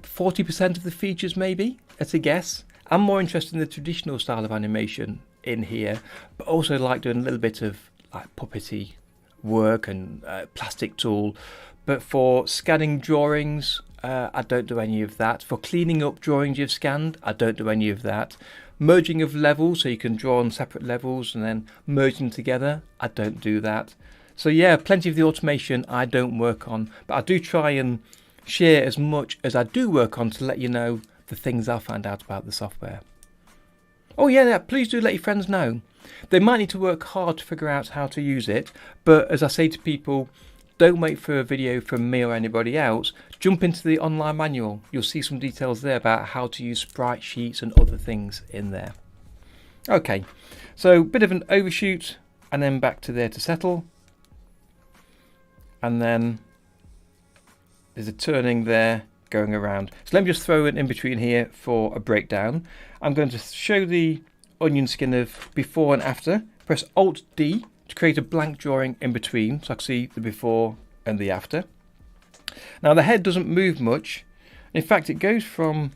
40% of the features maybe, at a guess. I'm more interested in the traditional style of animation in here, but also like doing a little bit of like puppety work and plastic tool. But for scanning drawings, I don't do any of that. For cleaning up drawings you've scanned, I don't do any of that. Merging of levels, so you can draw on separate levels and then merge them together, I don't do that. So yeah, plenty of the automation I don't work on, but I do try and share as much as I do work on to let you know the things I find out about the software. Oh yeah, please do let your friends know. They might need to work hard to figure out how to use it, but as I say to people, don't wait for a video from me or anybody else. Jump into the online manual. You'll see some details there about how to use sprite sheets and other things in there. Okay, so a bit of an overshoot and then back to there to settle. And then there's a turning there going around. So let me just throw it in between here for a breakdown. I'm going to show the onion skin of before and after. Press Alt D to create a blank drawing in between, so I can see the before and the after. Now the head doesn't move much. In fact, it goes from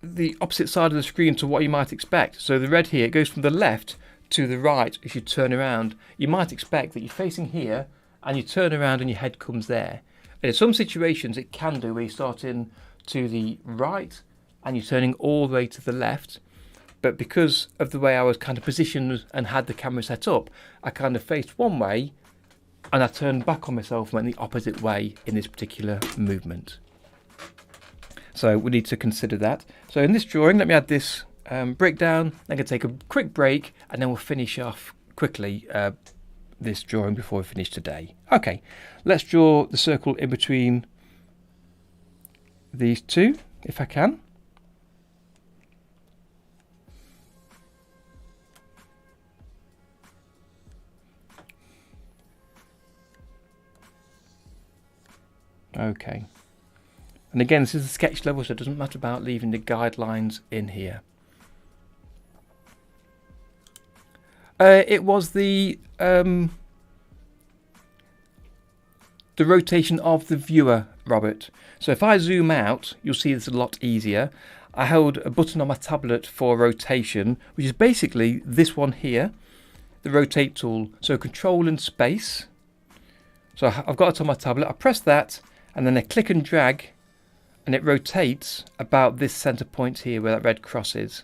the opposite side of the screen to what you might expect. So the red here, it goes from the left to the right. If you turn around, you might expect that you're facing here and you turn around and your head comes there. And in some situations it can do where you start in to the right and you're turning all the way to the left. But because of the way I was kind of positioned and had the camera set up, I kind of faced one way and I turned back on myself and went the opposite way in this particular movement. So we need to consider that. So in this drawing, let me add this breakdown. I'm going to take a quick break and then we'll finish off quickly this drawing before we finish today. Okay, let's draw the circle in between these two, if I can. Okay, and again, this is a sketch level, so it doesn't matter about leaving the guidelines in here. It was the rotation of the viewer, Robert. So if I zoom out, you'll see this a lot easier. I held a button on my tablet for rotation, which is basically this one here, the rotate tool. So control and space. So I've got it on my tablet. I press that, and then I click and drag and it rotates about this center point here where that red cross is.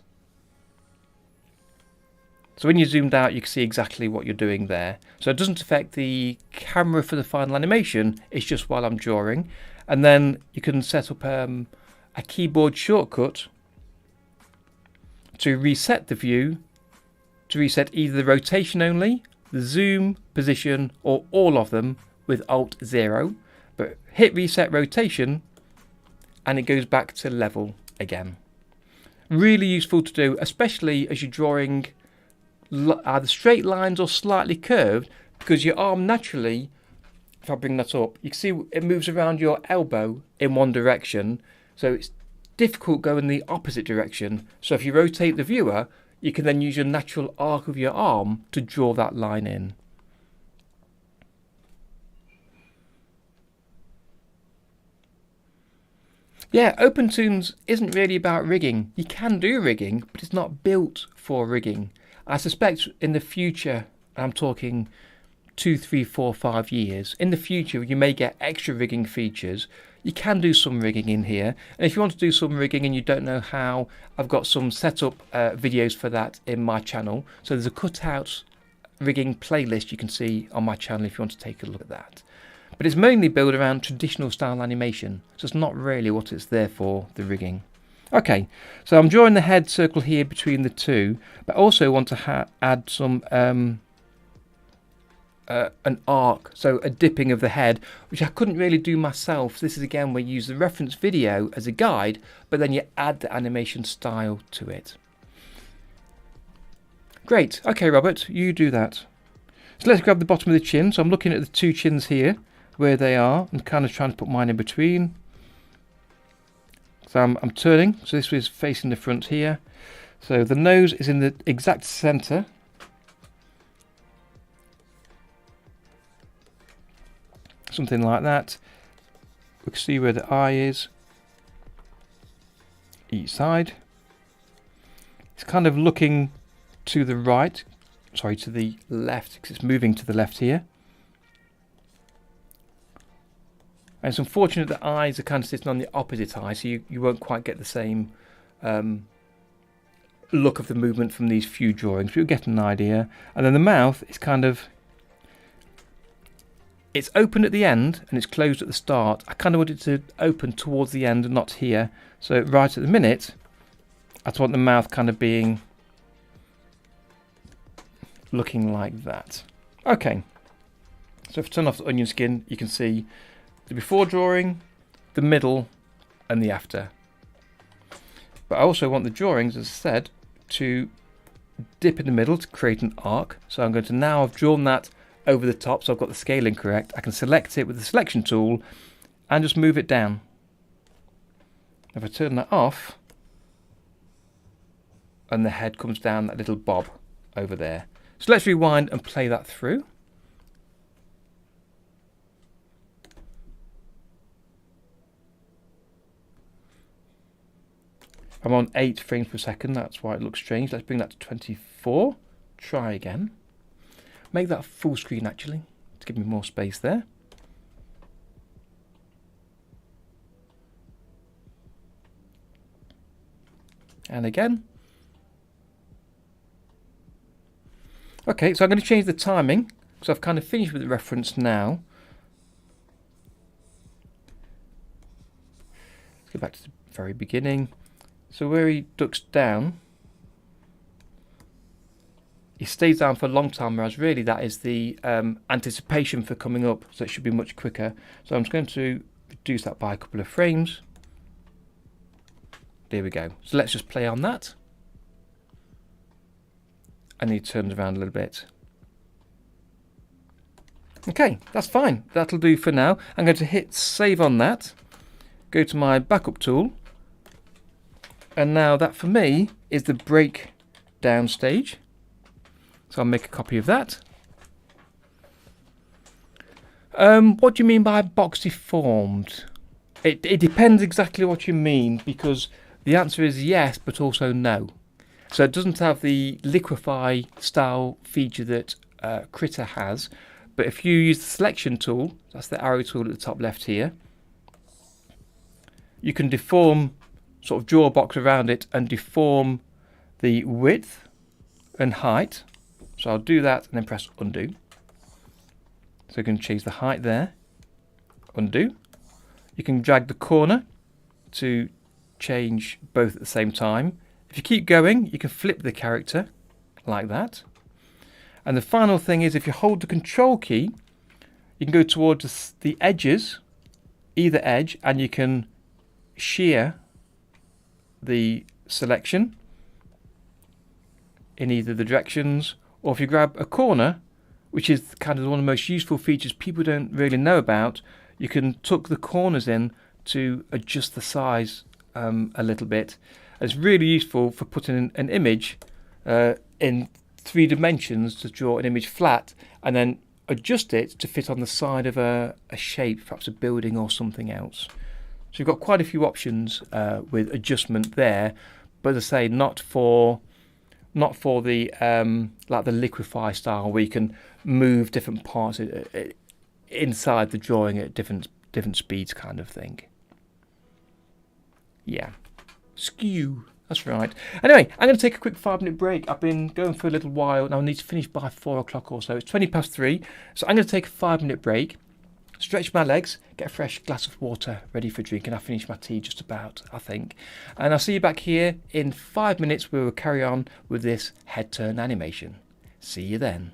So when you zoomed out, you can see exactly what you're doing there. So it doesn't affect the camera for the final animation, it's just while I'm drawing. And then you can set up a keyboard shortcut to reset the view, to reset either the rotation only, the zoom, position, or all of them with Alt 0. But hit reset rotation and it goes back to level again. Really useful to do, especially as you're drawing either straight lines or slightly curved, because your arm naturally, if I bring that up, you can see it moves around your elbow in one direction, so it's difficult going the opposite direction. So if you rotate the viewer, you can then use your natural arc of your arm to draw that line in. Yeah, OpenToonz isn't really about rigging. You can do rigging, but it's not built for rigging. I suspect in the future, I'm talking 2, 3, 4, 5 years, in the future you may get extra rigging features. You can do some rigging in here, and if you want to do some rigging and you don't know how, I've got some setup videos for that in my channel. So there's a cutout rigging playlist you can see on my channel if you want to take a look at that. But it's mainly built around traditional style animation, so it's not really what it's there for, the rigging. Okay, so I'm drawing the head circle here between the two, but I also want to add some an arc, so a dipping of the head, which I couldn't really do myself. This is again where you use the reference video as a guide, but then you add the animation style to it. Great, okay Robert, you do that. So let's grab the bottom of the chin. So I'm looking at the two chins here, where they are, and kind of trying to put mine in between. So I'm turning, so this is facing the front here. So the nose is in the exact center. Something like that. We can see where the eye is, each side. It's kind of looking to the right, sorry, to the left, because it's moving to the left here. And it's unfortunate that eyes are kind of sitting on the opposite eye, so you won't quite get the same look of the movement from these few drawings, but you'll get an idea. And then the mouth is kind of, it's open at the end and it's closed at the start. I kind of want it to open towards the end and not here. So right at the minute, I just want the mouth kind of being, looking like that. Okay, so if I turn off the onion skin, you can see the before drawing, the middle, and the after. But I also want the drawings, as I said, to dip in the middle to create an arc. So I'm going to, now I've drawn that over the top, so I've got the scaling correct. I can select it with the selection tool and just move it down. If I turn that off, and the head comes down that little bob over there. So let's rewind and play that through. I'm on 8 frames per second, that's why it looks strange. Let's bring that to 24. Try again. Make that full screen actually, to give me more space there. And again. Okay, so I'm going to change the timing, because I've kind of finished with the reference now. Let's go back to the very beginning. So where he ducks down, he stays down for a long time, whereas really that is the anticipation for coming up, so it should be much quicker. So I'm just going to reduce that by a couple of frames. There we go. So let's just play on that. And he turns around a little bit. Okay, that's fine. That'll do for now. I'm going to hit save on that. Go to my backup tool. And now that for me is the breakdown stage. So I'll make a copy of that. What do you mean by box deformed? It depends exactly what you mean, because the answer is yes, but also no. So it doesn't have the liquefy style feature that Critter has. But if you use the selection tool, that's the arrow tool at the top left here, you can deform, sort of draw a box around it and deform the width and height. So I'll do that and then press undo. So you can change the height there, undo. You can drag the corner to change both at the same time. If you keep going, you can flip the character like that. And the final thing is, if you hold the control key, you can go towards the edges, either edge, and you can shear the selection in either the directions. Or if you grab a corner, which is kind of one of the most useful features people don't really know about, you can tuck the corners in to adjust the size a little bit. It's really useful for putting an image in 3 dimensions to draw an image flat and then adjust it to fit on the side of a shape, perhaps a building or something else. So you've got quite a few options with adjustment there, but as I say, not for the like the liquefy style where you can move different parts inside the drawing at different speeds, kind of thing. Yeah, skew. That's right. Anyway, I'm going to take a quick 5-minute break. I've been going for a little while and I need to finish by 4 o'clock or so. It's 20 past 3, so I'm going to take a 5-minute break, stretch my legs, get a fresh glass of water ready for drink, and I'll finish my tea just about, I think. And I'll see you back here in 5 minutes where we'll carry on with this head turn animation. See you then.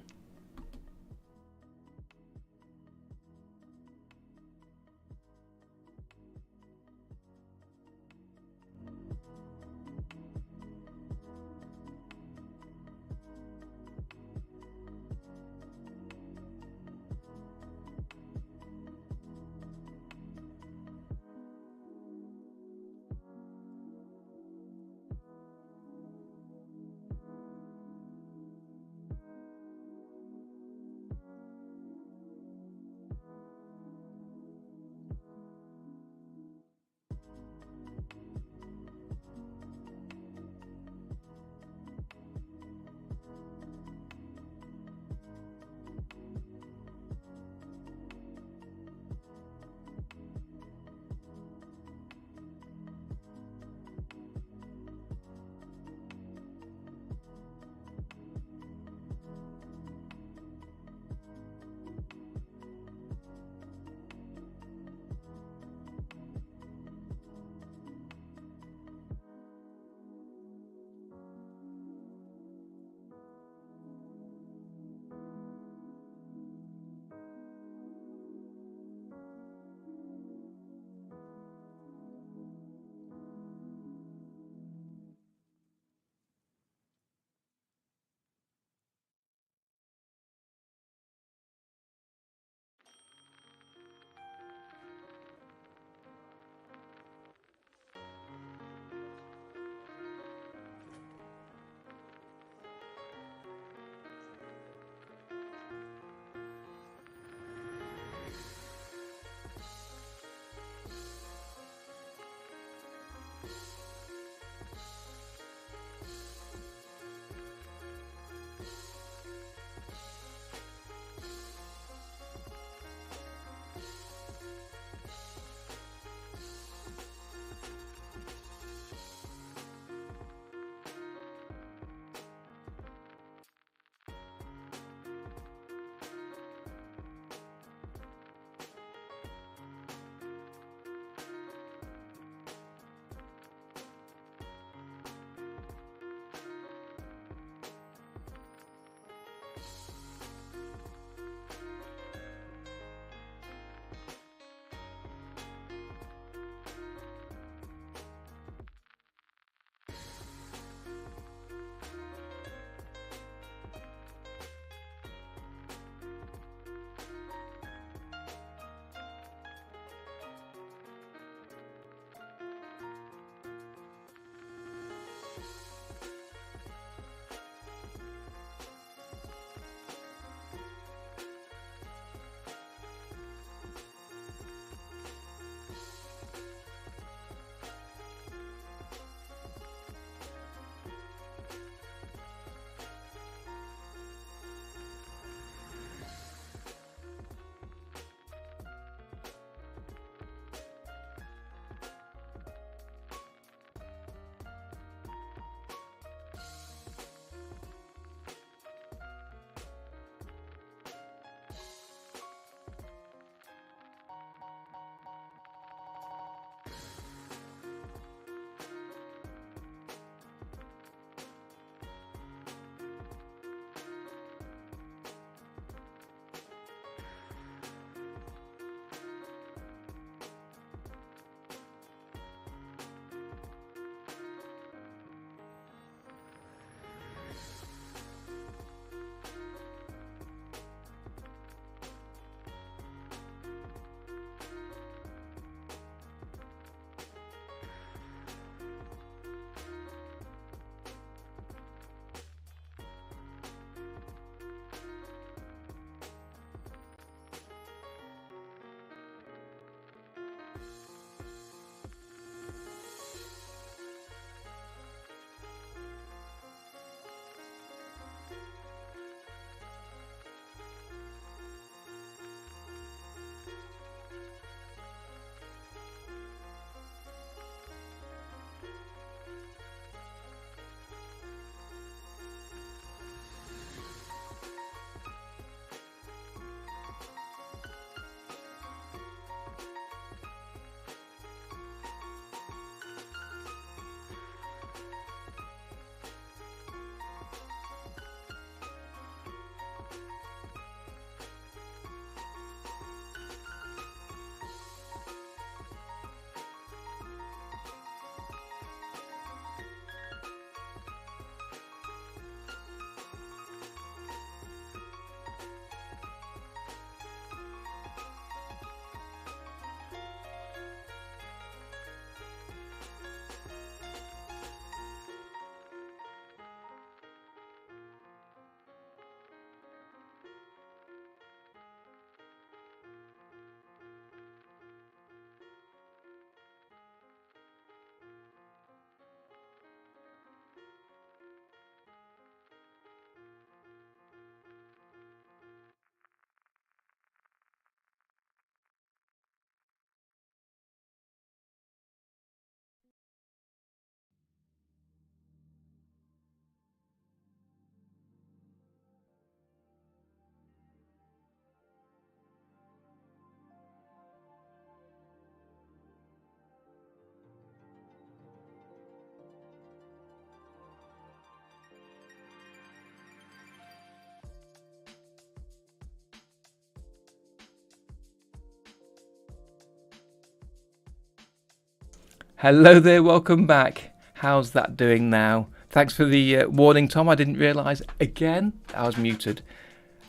Hello there, welcome back. How's that doing now? Thanks for the warning, Tom. I didn't realise again I was muted.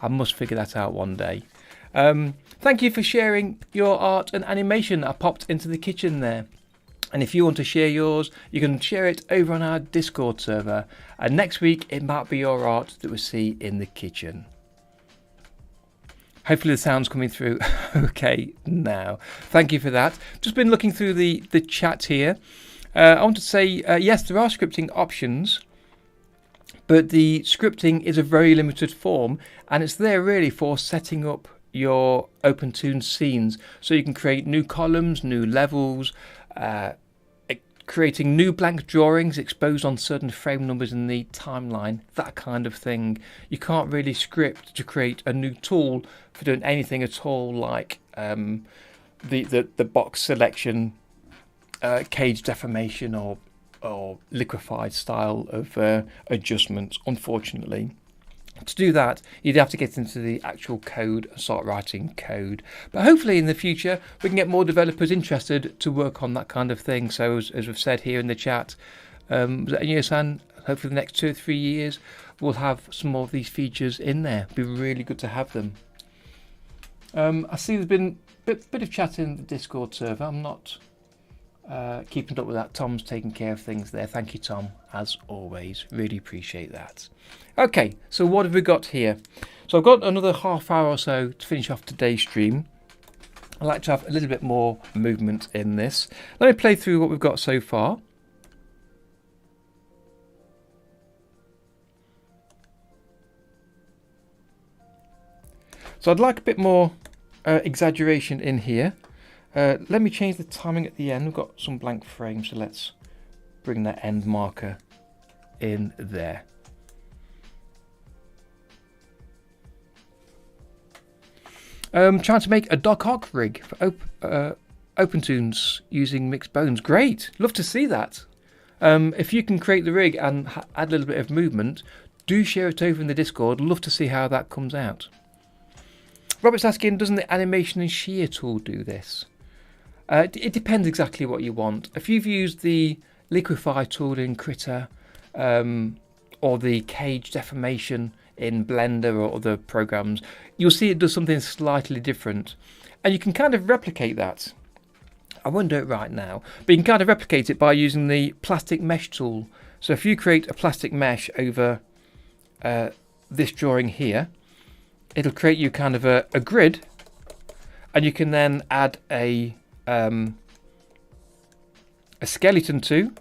I must figure that out one day. Thank you for sharing your art and animation. I popped into the kitchen there. And if you want to share yours, you can share it over on our Discord server. And next week, it might be your art that we see in the kitchen. Hopefully the sound's coming through okay now. Thank you for that. Just been looking through the chat here. I want to say, yes, there are scripting options, but the scripting is a very limited form, and it's there really for setting up your OpenToonz scenes, so you can create new columns, new levels, creating new blank drawings exposed on certain frame numbers in the timeline, that kind of thing. You can't really script to create a new tool for doing anything at all, like the box selection, cage deformation, or liquefied style of adjustments. Unfortunately, to do that, you'd have to get into the actual code and start writing code. But hopefully in the future, we can get more developers interested to work on that kind of thing. So as we've said here in the chat, hopefully the next 2 or 3 years, we'll have some more of these features in there. It'd be really good to have them. I see there's been a bit of chat in the Discord server. I'm not keeping up with that. Tom's taking care of things there. Thank you, Tom, as always. Really appreciate that. Okay, so what have we got here? So I've got another half hour or so to finish off today's stream. I like to have a little bit more movement in this. Let me play through what we've got so far. So I'd like a bit more exaggeration in here. Let me change the timing at the end. We've got some blank frames, so let's bring that end marker in there. Trying to make a Doc Ock rig for OpenToonz using mixed bones. Great, love to see that. If you can create the rig and add a little bit of movement, do share it over in the Discord. Love to see how that comes out. Robert's asking, doesn't the animation and shear tool do this? It depends exactly what you want. If you've used the liquefy tool in Critter, or the cage deformation in Blender or other programs, you'll see it does something slightly different. And you can kind of replicate that. I won't do it right now, but you can kind of replicate it by using the plastic mesh tool. So if you create a plastic mesh over this drawing here, it'll create you kind of a grid, and you can then add a skeleton to,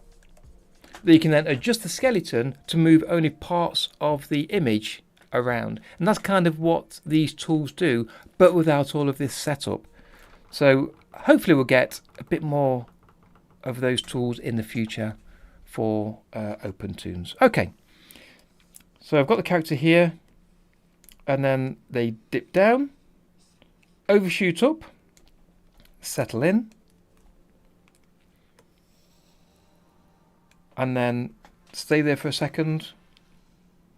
that you can then adjust the skeleton to move only parts of the image around. And that's kind of what these tools do, but without all of this setup. So hopefully we'll get a bit more of those tools in the future for OpenToonz. Okay, so I've got the character here, and then they dip down, overshoot up, settle in, and then stay there for a second,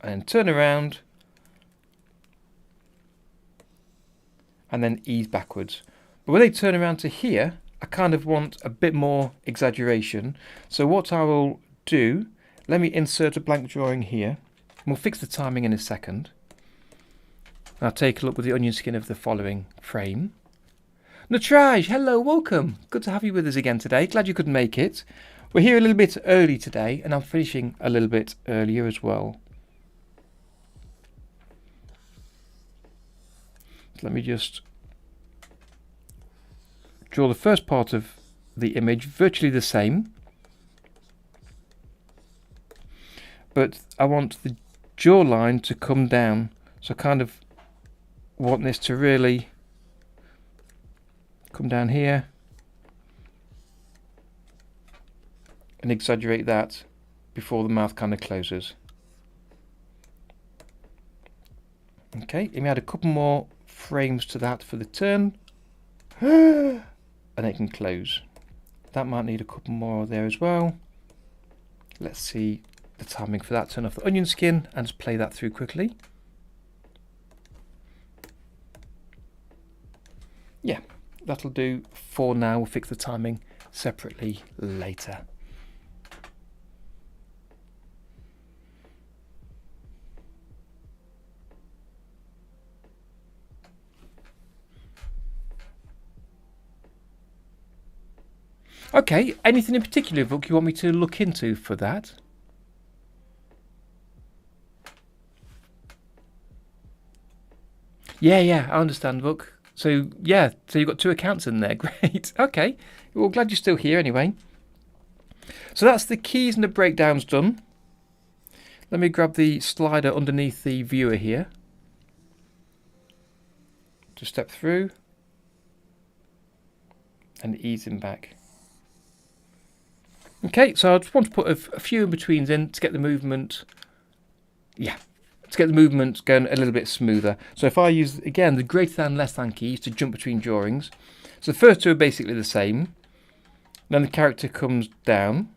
and then turn around, and then ease backwards. But when they turn around to here, I kind of want a bit more exaggeration. So what I will do, let me insert a blank drawing here, and we'll fix the timing in a second. I'll take a look with the onion skin of the following frame. Natraj, hello, welcome. Good to have you with us again today. Glad you could make it. We're here a little bit early today, and I'm finishing a little bit earlier as well. So let me just draw the first part of the image virtually the same, but I want the jawline to come down, so I kind of want this to really come down here and exaggerate that before the mouth kind of closes. Okay, let me add a couple more frames to that for the turn, and it can close. That might need a couple more there as well. Let's see the timing for that. Turn off the onion skin and just play that through quickly. Yeah, that'll do for now. We'll fix the timing separately later. Okay, anything in particular, Vuk, you want me to look into for that? Yeah, I understand, Vuk. So, yeah, so you've got 2 accounts in there. Great. Okay. Well, glad you're still here anyway. So that's the keys and the breakdowns done. Let me grab the slider underneath the viewer here. Just step through and ease him back. Okay, so I just want to put a few in-betweens in to get the movement, to get the movement going a little bit smoother. So if I use, again, the greater than, less than keys to jump between drawings. So the first 2 are basically the same. Then the character comes down.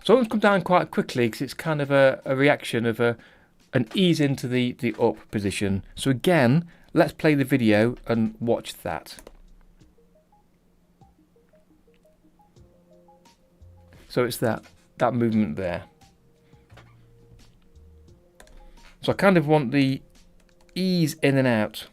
So I want to come down quite quickly because it's kind of a reaction of an ease into the up position. So again, let's play the video and watch that. So it's that movement there. So I kind of want the ease in and out.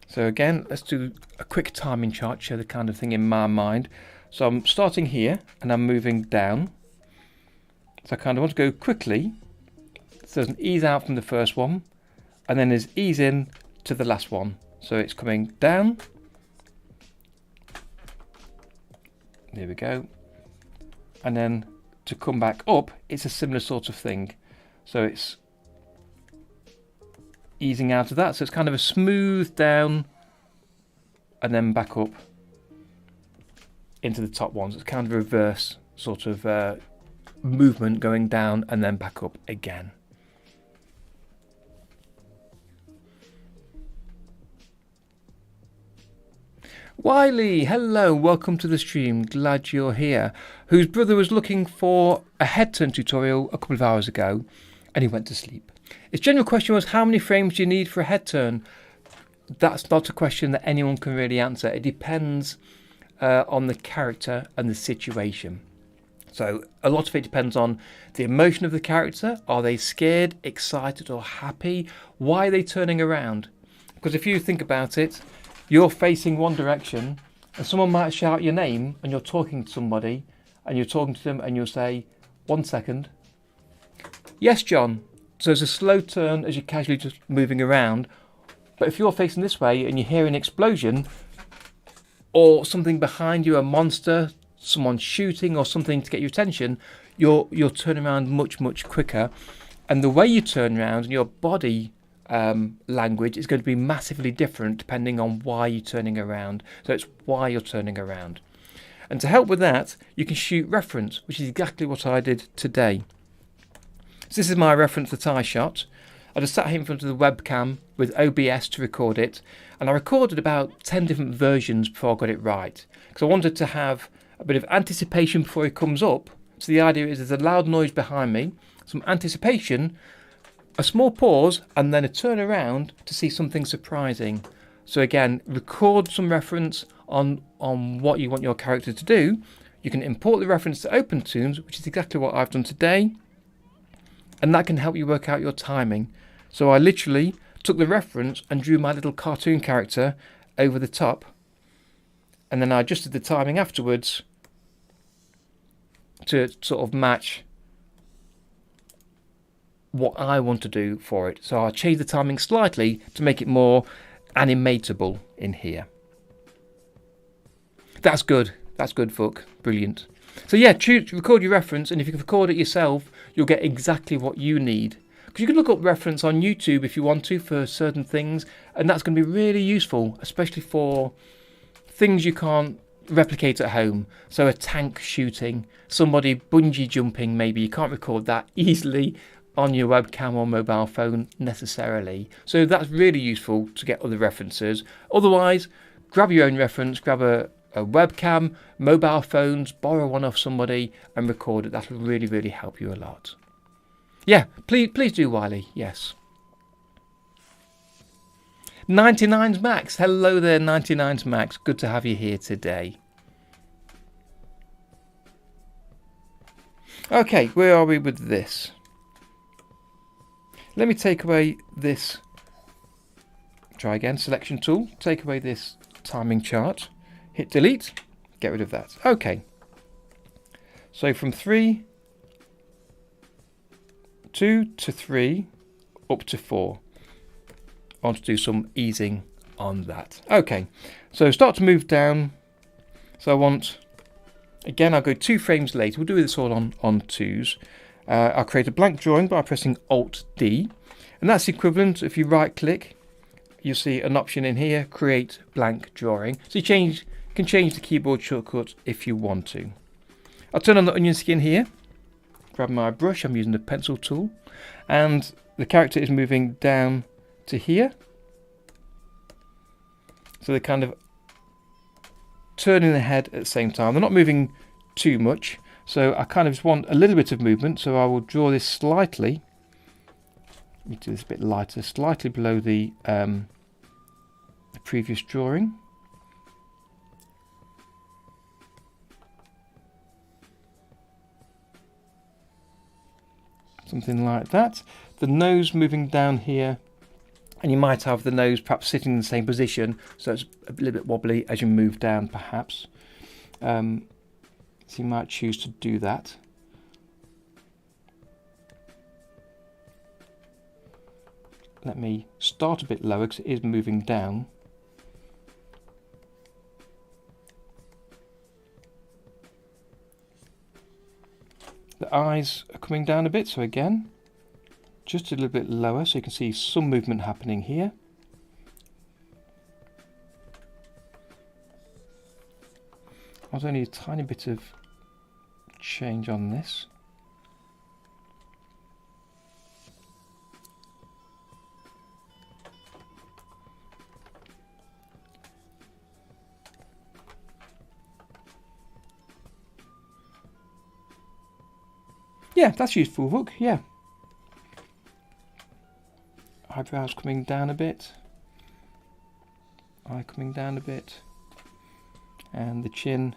So again, let's do a quick timing chart, show the kind of thing in my mind. So I'm starting here and I'm moving down. So I kind of want to go quickly. So there's an ease out from the first one and then there's ease in to the last one. So it's coming down. There we go. And then to come back up, it's a similar sort of thing. So it's easing out of that. So it's kind of a smooth down and then back up into the top ones. It's kind of a reverse sort of movement going down and then back up again. Wiley, hello, welcome to the stream, glad you're here. Whose brother was looking for a head turn tutorial a couple of hours ago and he went to sleep. His general question was, how many frames do you need for a head turn? That's not a question that anyone can really answer. It depends on the character and the situation. So a lot of it depends on the emotion of the character. Are they scared, excited or happy? Why are they turning around? Because if you think about it, you're facing one direction and someone might shout your name and you're talking to somebody and you're talking to them and you'll say, 1 second. Yes, John. So it's a slow turn as you're casually just moving around. But if you're facing this way and you hear an explosion or something behind you, a monster, someone shooting or something to get your attention, you'll turn around much, much quicker. And the way you turn around and your body language is going to be massively different depending on why you're turning around. So it's why you're turning around. And to help with that, you can shoot reference, which is exactly what I did today. So this is my reference that I shot. I just sat here in front of the webcam with OBS to record it, and I recorded about 10 different versions before I got it right, because I wanted to have a bit of anticipation before it comes up. So the idea is there's a loud noise behind me, some anticipation, a small pause, and then a turn around to see something surprising. So again, record some reference on what you want your character to do. You can import the reference to OpenToonz, which is exactly what I've done today, and that can help you work out your timing. So I literally took the reference and drew my little cartoon character over the top, and then I adjusted the timing afterwards to sort of match what I want to do for it. So I changed the timing slightly to make it more animatable in here. That's good. That's good, Vuk. Brilliant. So yeah, record your reference, and if you can record it yourself, you'll get exactly what you need. Because you can look up reference on YouTube if you want to for certain things, and that's going to be really useful, especially for things you can't replicate at home. So a tank shooting, somebody bungee jumping, maybe you can't record that easily on your webcam or mobile phone necessarily. So that's really useful to get other references. Otherwise, grab your own reference, grab a webcam, mobile phones, borrow one off somebody and record it. That'll really, really help you a lot. Yeah, please do, Wiley. Yes. 99's Max. Hello there, 99's Max. Good to have you here today. Okay, where are we with this? Let me take away this. Try again, selection tool. Take away this timing chart. Hit delete. Get rid of that. Okay. So from 2 to 3 up to 4. I want to do some easing on that. Okay, so start to move down. So I want, again, I'll go 2 frames later. We'll do this all on twos. I'll create a blank drawing by pressing Alt-D. And that's equivalent, if you right click, you'll see an option in here, create blank drawing. So you can change the keyboard shortcut if you want to. I'll turn on the onion skin here. Grab my brush, I'm using the pencil tool. And the character is moving down to here. So they're kind of turning the head at the same time. They're not moving too much. So I kind of just want a little bit of movement. So I will draw this slightly. Let me do this a bit lighter, slightly below the previous drawing. Something like that. The nose moving down here. And you might have the nose perhaps sitting in the same position, so it's a little bit wobbly as you move down perhaps. So you might choose to do that. Let me start a bit lower because it is moving down. The eyes are coming down a bit, so again, just a little bit lower so you can see some movement happening here. There's only a tiny bit of change on this. Yeah, that's useful hook, yeah. Eyebrows coming down a bit. Eye coming down a bit. And the chin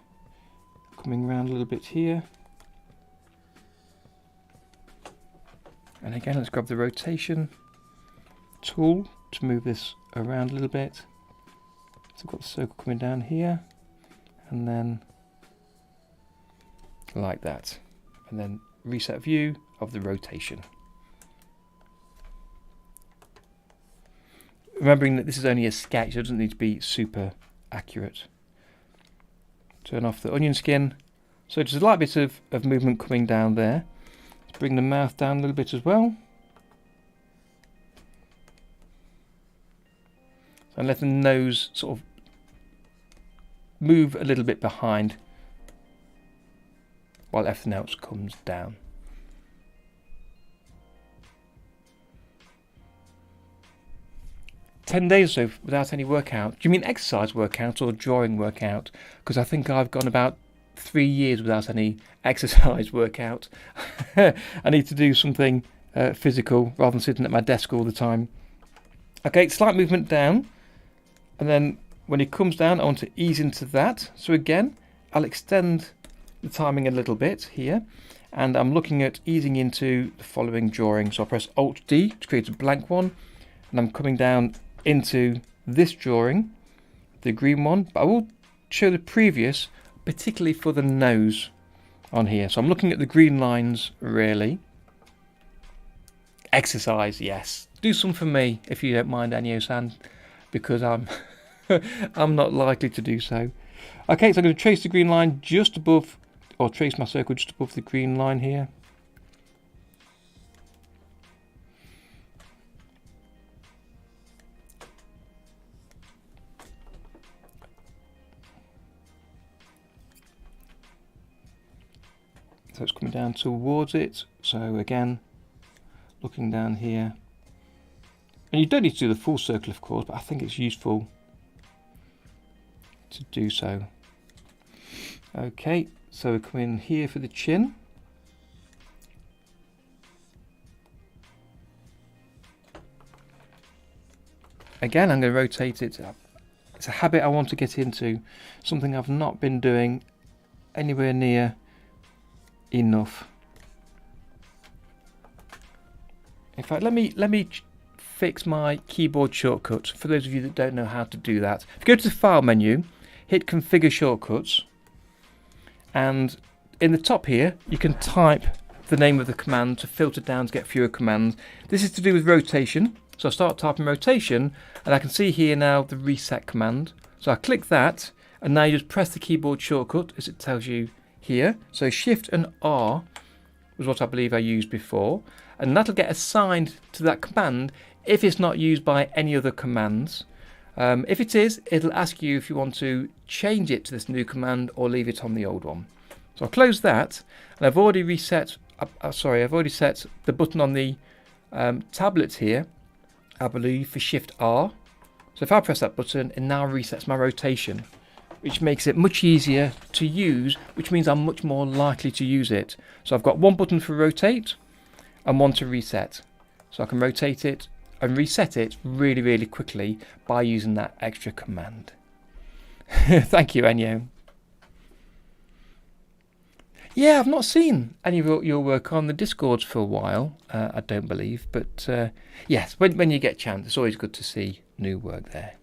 coming around a little bit here. And again, let's grab the rotation tool to move this around a little bit. So I've got the circle coming down here. And then like that. And then reset view of the rotation. Remembering that this is only a sketch, so it doesn't need to be super accurate. Turn off the onion skin. So just a light bit of movement coming down there. Let's bring the mouth down a little bit as well. And let the nose sort of move a little bit behind while everything else comes down. "10 days or so without any workout." Do you mean exercise workout or drawing workout? Because I think I've gone about 3 years without any exercise workout. I need to do something physical rather than sitting at my desk all the time. Okay, slight movement down. And then when it comes down, I want to ease into that. So again, I'll extend the timing a little bit here. And I'm looking at easing into the following drawing. So I'll press Alt-D to create a blank one. And I'm coming down into this drawing, the green one, but I will show the previous, particularly for the nose on here. So I'm looking at the green lines really. Exercise, yes. Do some for me if you don't mind, Anio-san, because I'm I'm not likely to do so. Okay, so I'm going to trace the green line just above, or trace my circle just above the green line here. So it's coming down towards it. So again, looking down here. And you don't need to do the full circle, of course, but I think it's useful to do so. Okay, so we come in here for the chin. again, I'm going to rotate it. It's a habit I want to get into, something I've not been doing anywhere near enough. In fact, let me fix my keyboard shortcut for those of you that don't know how to do that. If you go to the File menu, hit Configure Shortcuts, and in the top here you can type the name of the command to filter down to get fewer commands. This is to do with rotation, so I start typing rotation and I can see here now the reset command. So I click that and now you just press the keyboard shortcut as it tells you here. So Shift and R was what I believe I used before, and that'll get assigned to that command if it's not used by any other commands. If it is, it'll ask you if you want to change it to this new command or leave it on the old one. So I'll close that, and I've already reset. I've already set the button on the tablet here, I believe, for Shift R. So if I press that button, it now resets my rotation, which makes it much easier to use, which means I'm much more likely to use it. So I've got one button for rotate and one to reset. So I can rotate it and reset it really, really quickly by using that extra command. Thank you, Enyo. Yeah, I've not seen any of your work on the Discords for a while, I don't believe. But yes, when you get a chance, it's always good to see new work there.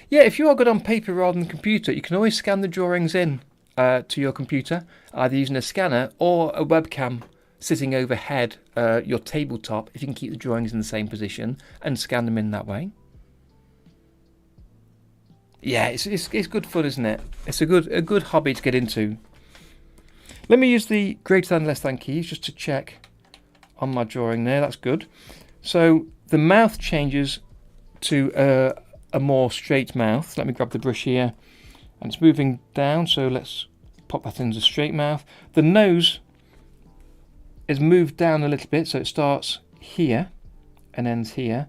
Yeah, if you are good on paper rather than computer, you can always scan the drawings in to your computer, either using a scanner or a webcam sitting overhead your tabletop, if you can keep the drawings in the same position and scan them in that way. Yeah, it's good fun, isn't it? It's a good hobby to get into. Let me use the greater than, less than keys just to check on my drawing there. That's good. So the mouth changes to a more straight mouth. Let me grab the brush here, and it's moving down, so let's pop that into straight mouth. The nose is moved down a little bit, so it starts here and ends here,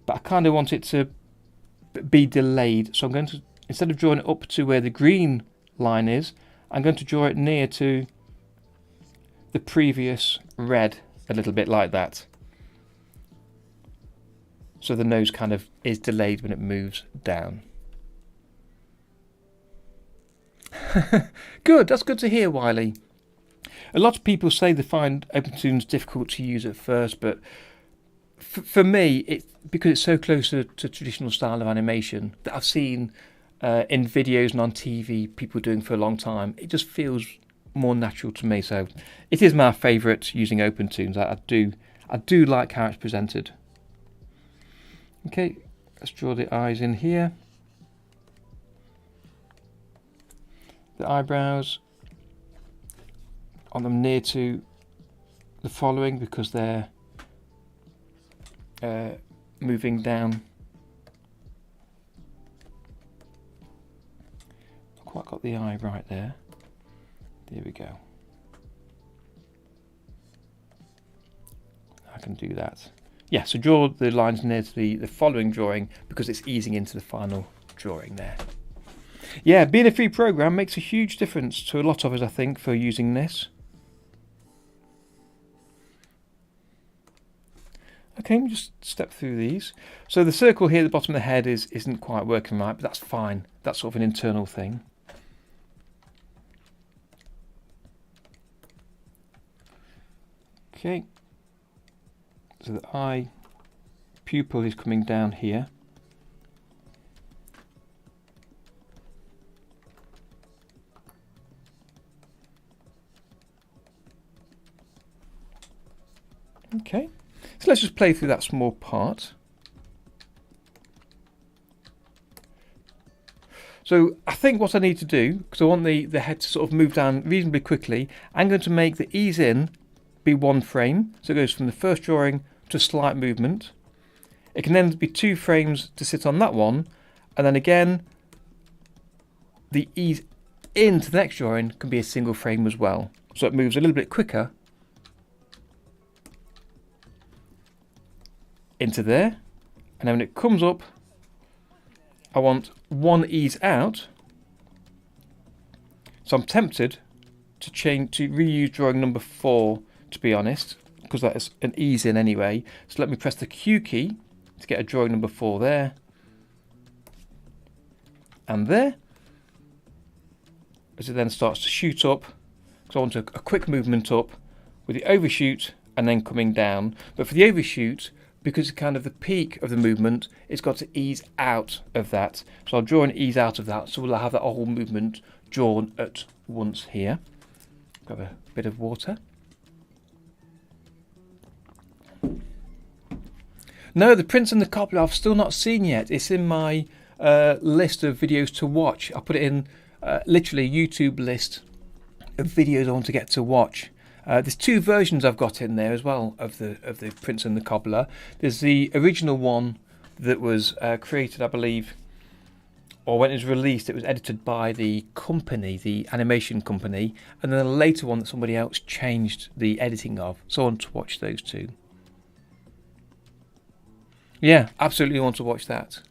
but I kind of want it to be delayed, so I'm going to, instead of drawing it up to where the green line is, I'm going to draw it near to the previous red, a little bit like that. So the nose kind of is delayed when it moves down. Good, that's good to hear, Wiley. A lot of people say they find OpenToonz difficult to use at first, but for me, because it's so close to traditional style of animation that I've seen in videos and on TV people doing for a long time, it just feels more natural to me. So it is my favourite using OpenToonz. I do like how it's presented. Okay, let's draw the eyes in here. The eyebrows on them near to the following because they're moving down. Not quite got the eye right there. There we go. I can do that. Yeah, so draw the lines near to the following drawing because it's easing into the final drawing there. Yeah, being a free program makes a huge difference to a lot of us, I think, for using this. Okay, let me just step through these. So the circle here at the bottom of the head isn't quite working right, but that's fine. That's sort of an internal thing. Okay. So the eye pupil is coming down here. Okay, so let's just play through that small part. So I think what I need to do, because I want the head to sort of move down reasonably quickly, I'm going to make the ease in be one frame. So it goes from the first drawing to slight movement. It can then be 2 frames to sit on that one, and then again the ease into the next drawing can be a single frame as well. So it moves a little bit quicker into there, and then when it comes up I want one ease out. So I'm tempted to reuse drawing number 4, to be honest, because that's an ease in anyway. So let me press the Q key to get a drawing number 4 there. And there. As it then starts to shoot up, because I want a quick movement up with the overshoot and then coming down. But for the overshoot, because it's kind of the peak of the movement, it's got to ease out of that. So I'll draw and ease out of that, so we'll have that whole movement drawn at once here. Grab a bit of water. No, the Prince and the Cobbler I've still not seen yet. It's in my list of videos to watch. I put it in literally a YouTube list of videos I want to get to watch. There's 2 versions I've got in there as well of the Prince and the Cobbler. There's the original one that was created, I believe, or when it was released, it was edited by the company, the animation company, and then a later one that somebody else changed the editing of. So I want to watch those 2. Yeah, absolutely want to watch that.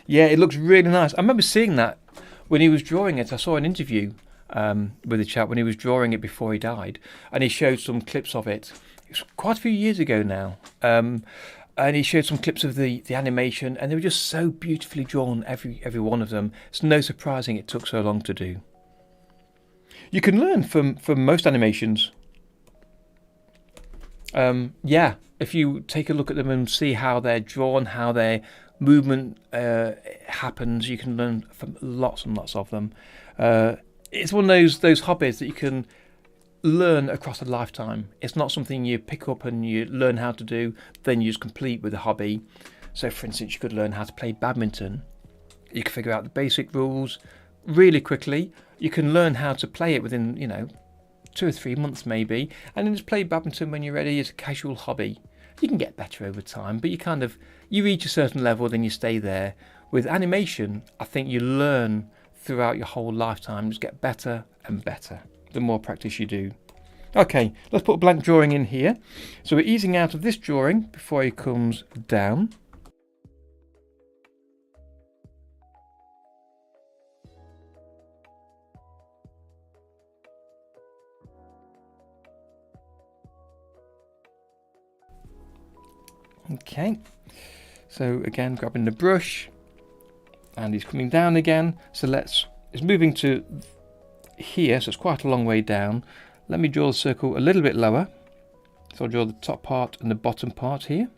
Yeah, it looks really nice. I remember seeing that when he was drawing it. I saw an interview with the chap when he was drawing it before he died, and he showed some clips of it. It was quite a few years ago now, and he showed some clips of the animation, and they were just so beautifully drawn, every one of them. It's no surprising it took so long to do. You can learn from most animations. Yeah, if you take a look at them and see how they're drawn, how their movement happens, you can learn from lots and lots of them. It's one of those hobbies that you can learn across a lifetime. It's not something you pick up and you learn how to do, then you just complete with a hobby. So for instance, you could learn how to play badminton. You can figure out the basic rules really quickly. You can learn how to play it within, 2 or 3 months maybe, and then just play badminton when you're ready as a casual hobby. You can get better over time, but you reach a certain level, then you stay there. With animation, I think you learn throughout your whole lifetime, just get better and better the more practice you do. Okay, let's put a blank drawing in here. So we're easing out of this drawing before he comes down. Okay, so again grabbing the brush, and he's coming down again. So it's moving to here, so it's quite a long way down. Let me draw the circle a little bit lower. So I'll draw the top part and the bottom part here,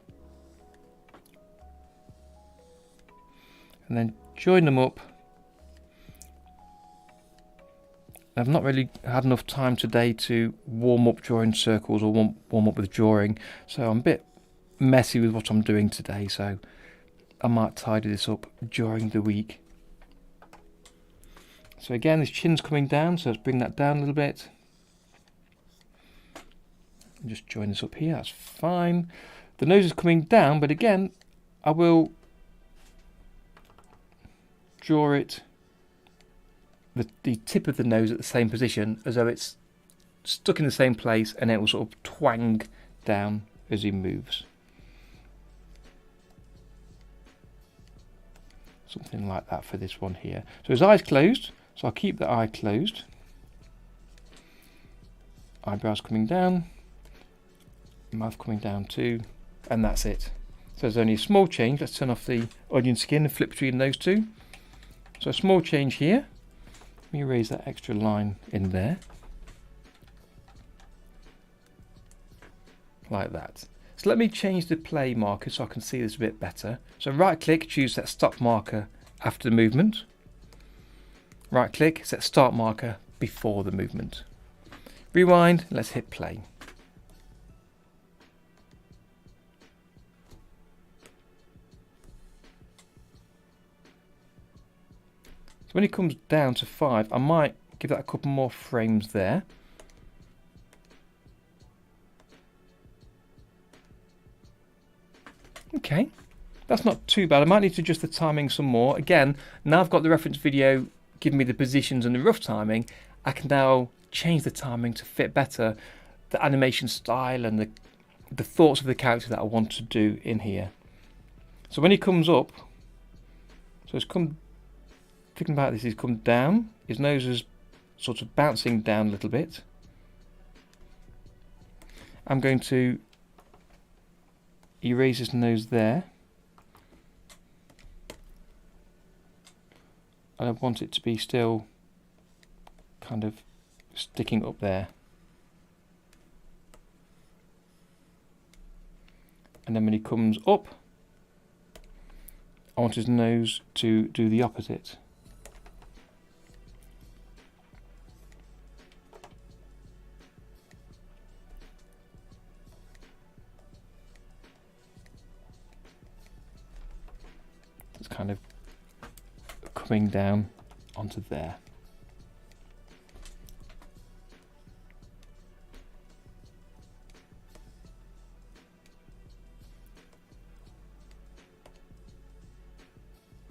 and then join them up. I've not really had enough time today to warm up drawing circles or warm up with drawing, so I'm a bit messy with what I'm doing today, so I might tidy this up during the week. So again, this chin's coming down, so let's bring that down a little bit. And just join this up here, that's fine. The nose is coming down, but again, I will draw it, the tip of the nose at the same position, as though it's stuck in the same place, and it will sort of twang down as he moves. Something like that for this one here. So his eye's closed, so I'll keep the eye closed. Eyebrows coming down, mouth coming down too, and that's it. So there's only a small change. Let's turn off the onion skin and flip between those two. So a small change here. Let me erase that extra line in there. Like that. So let me change the play marker so I can see this a bit better. So right click, choose that stop marker after the movement. Right click, set start marker before the movement. Rewind, let's hit play. So when it comes down to 5, I might give that a couple more frames there. Okay, that's not too bad. I might need to adjust the timing some more. Again, now I've got the reference video giving me the positions and the rough timing, I can now change the timing to fit better the animation style and the thoughts of the character that I want to do in here. So when he comes up, so it's come, thinking about this, he's come down, his nose is sort of bouncing down a little bit. I'm going to erase his nose there. And I want it to be still kind of sticking up there. And then when he comes up, I want his nose to do the opposite. It's kind of coming down onto there.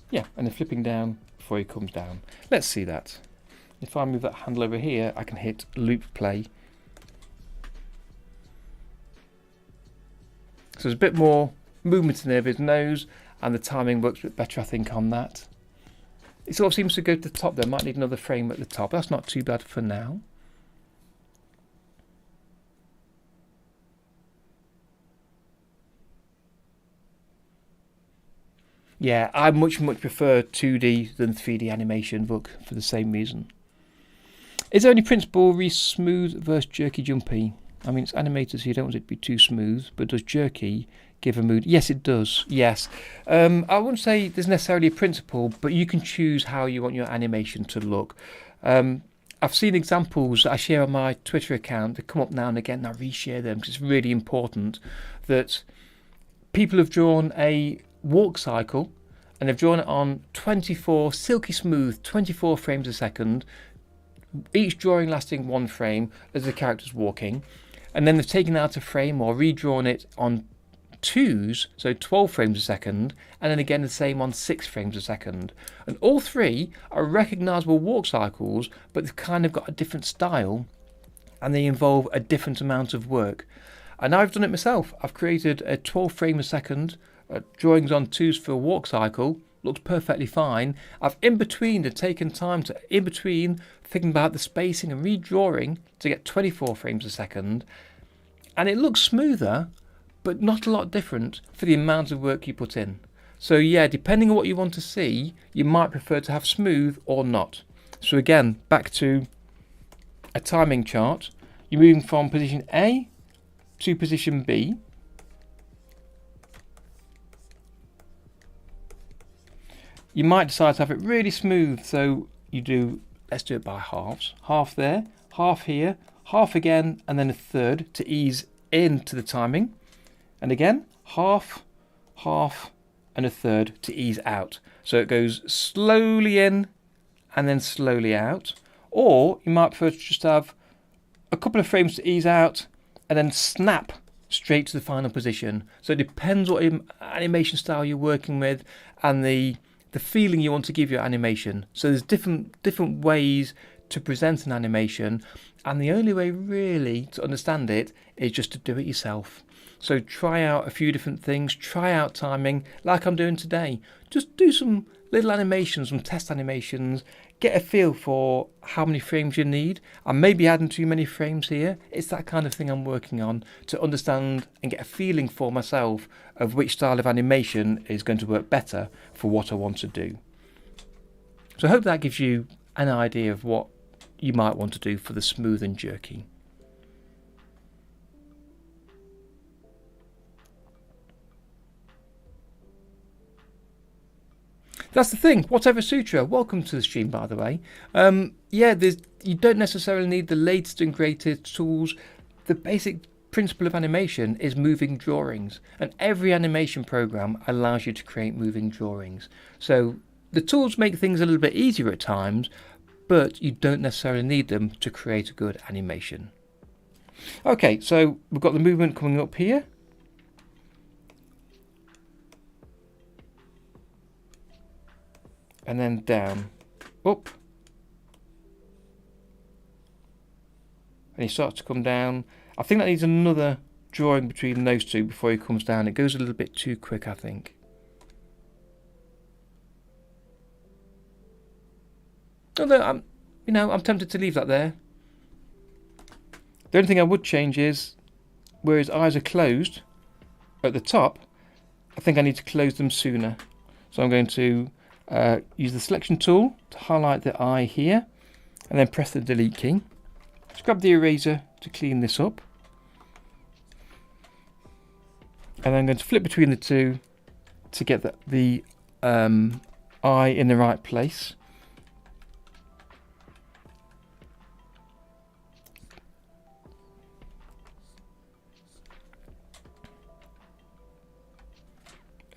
Yeah, and then flipping down before he comes down. Let's see that. If I move that handle over here, I can hit loop play. So there's a bit more movement in there of his nose, and the timing works a bit better, I think, on that. It sort of seems to go to the top there. Might need another frame at the top. That's not too bad for now. Yeah, I much prefer 2D than 3D animation, look, for the same reason. Is there any principle re smooth versus jerky jumpy? I mean, it's animated, so you don't want it to be too smooth, but does jerky give a mood? Yes, it does, yes. I wouldn't say there's necessarily a principle, but you can choose how you want your animation to look. I've seen examples that I share on my Twitter account that come up now and again, and I reshare them because it's really important that people have drawn a walk cycle and they've drawn it on 24 silky smooth 24 frames a second, each drawing lasting 1 frame as the character's walking, and then they've taken out a frame or redrawn it on 2s, so 12 frames a second, and then again the same on 6 frames a second, and all 3 are recognizable walk cycles, but they've kind of got a different style and they involve a different amount of work. And I've done it myself. I've created a 12 frame a second drawings on 2s for a walk cycle, looks perfectly fine. I've in between taken time to thinking about the spacing and redrawing to get 24 frames a second, and it looks smoother but not a lot different for the amount of work you put in. So yeah, depending on what you want to see, you might prefer to have smooth or not. So again, back to a timing chart. You're moving from position A to position B. You might decide to have it really smooth, so you do, let's do it by halves. Half there, half here, half again, and then a third to ease into the timing. And again, half, half, and a third to ease out. So it goes slowly in and then slowly out. Or you might prefer to just have a couple of frames to ease out and then snap straight to the final position. So it depends what animation style you're working with and the feeling you want to give your animation. So there's different ways to present an animation, and the only way really to understand it is just to do it yourself. So try out a few different things, try out timing like I'm doing today. Just do some little animations, some test animations, get a feel for how many frames you need. I may be adding too many frames here. It's that kind of thing I'm working on to understand and get a feeling for myself of which style of animation is going to work better for what I want to do. So I hope that gives you an idea of what you might want to do for the smooth and jerky. That's the thing. Whatever Sutra, welcome to the stream, by the way. Yeah, you don't necessarily need the latest and greatest tools. The basic principle of animation is moving drawings, and every animation program allows you to create moving drawings. So the tools make things a little bit easier at times, but you don't necessarily need them to create a good animation. Okay, so we've got the movement coming up here. And then down, up, and he starts to come down. I think that needs another drawing between those two before he comes down. It goes a little bit too quick, I think. Although I'm tempted to leave that there. The only thing I would change is where his eyes are closed at the top, I think I need to close them sooner. So I'm going to use the selection tool to highlight the eye here, and then press the delete key. Just grab the eraser to clean this up. And I'm going to flip between the two to get the eye in the right place.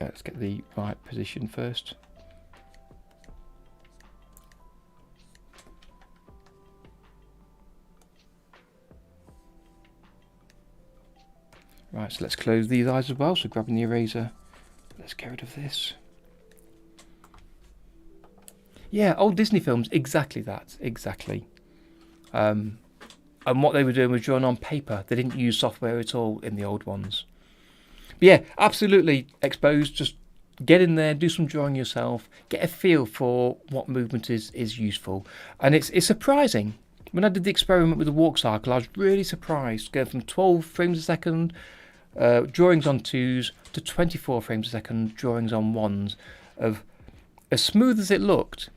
Let's get the right position first. Right, so let's close these eyes as well. So grabbing the eraser, let's get rid of this. Yeah, old Disney films, exactly that, exactly. And what they were doing was drawing on paper. They didn't use software at all in the old ones. But yeah, absolutely exposed. Just get in there, do some drawing yourself, get a feel for what movement is useful. And it's surprising. When I did the experiment with the walk cycle, I was really surprised. Going from 12 frames a second drawings on 2s to 24 frames a second drawings on 1s. Of as smooth as it looked,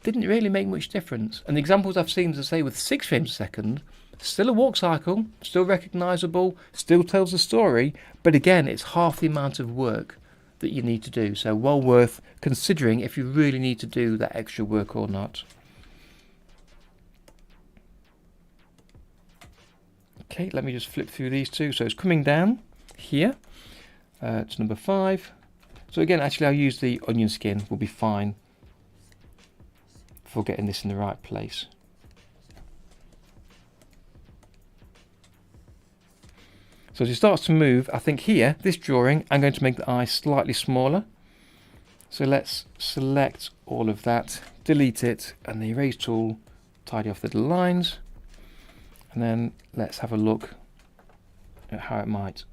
didn't really make much difference. And the examples I've seen, as I say, with 6 frames a second, still a walk cycle, still recognisable, still tells the story, but again, it's half the amount of work that you need to do. So well worth considering if you really need to do that extra work or not. Okay, let me just flip through these two. So it's coming down here to number 5. So again, actually I'll use the onion skin, will be fine for getting this in the right place. So as it starts to move, I think here, this drawing, I'm going to make the eye slightly smaller. So let's select all of that, delete it, and the erase tool, tidy off the little lines. And then let's have a look at how it might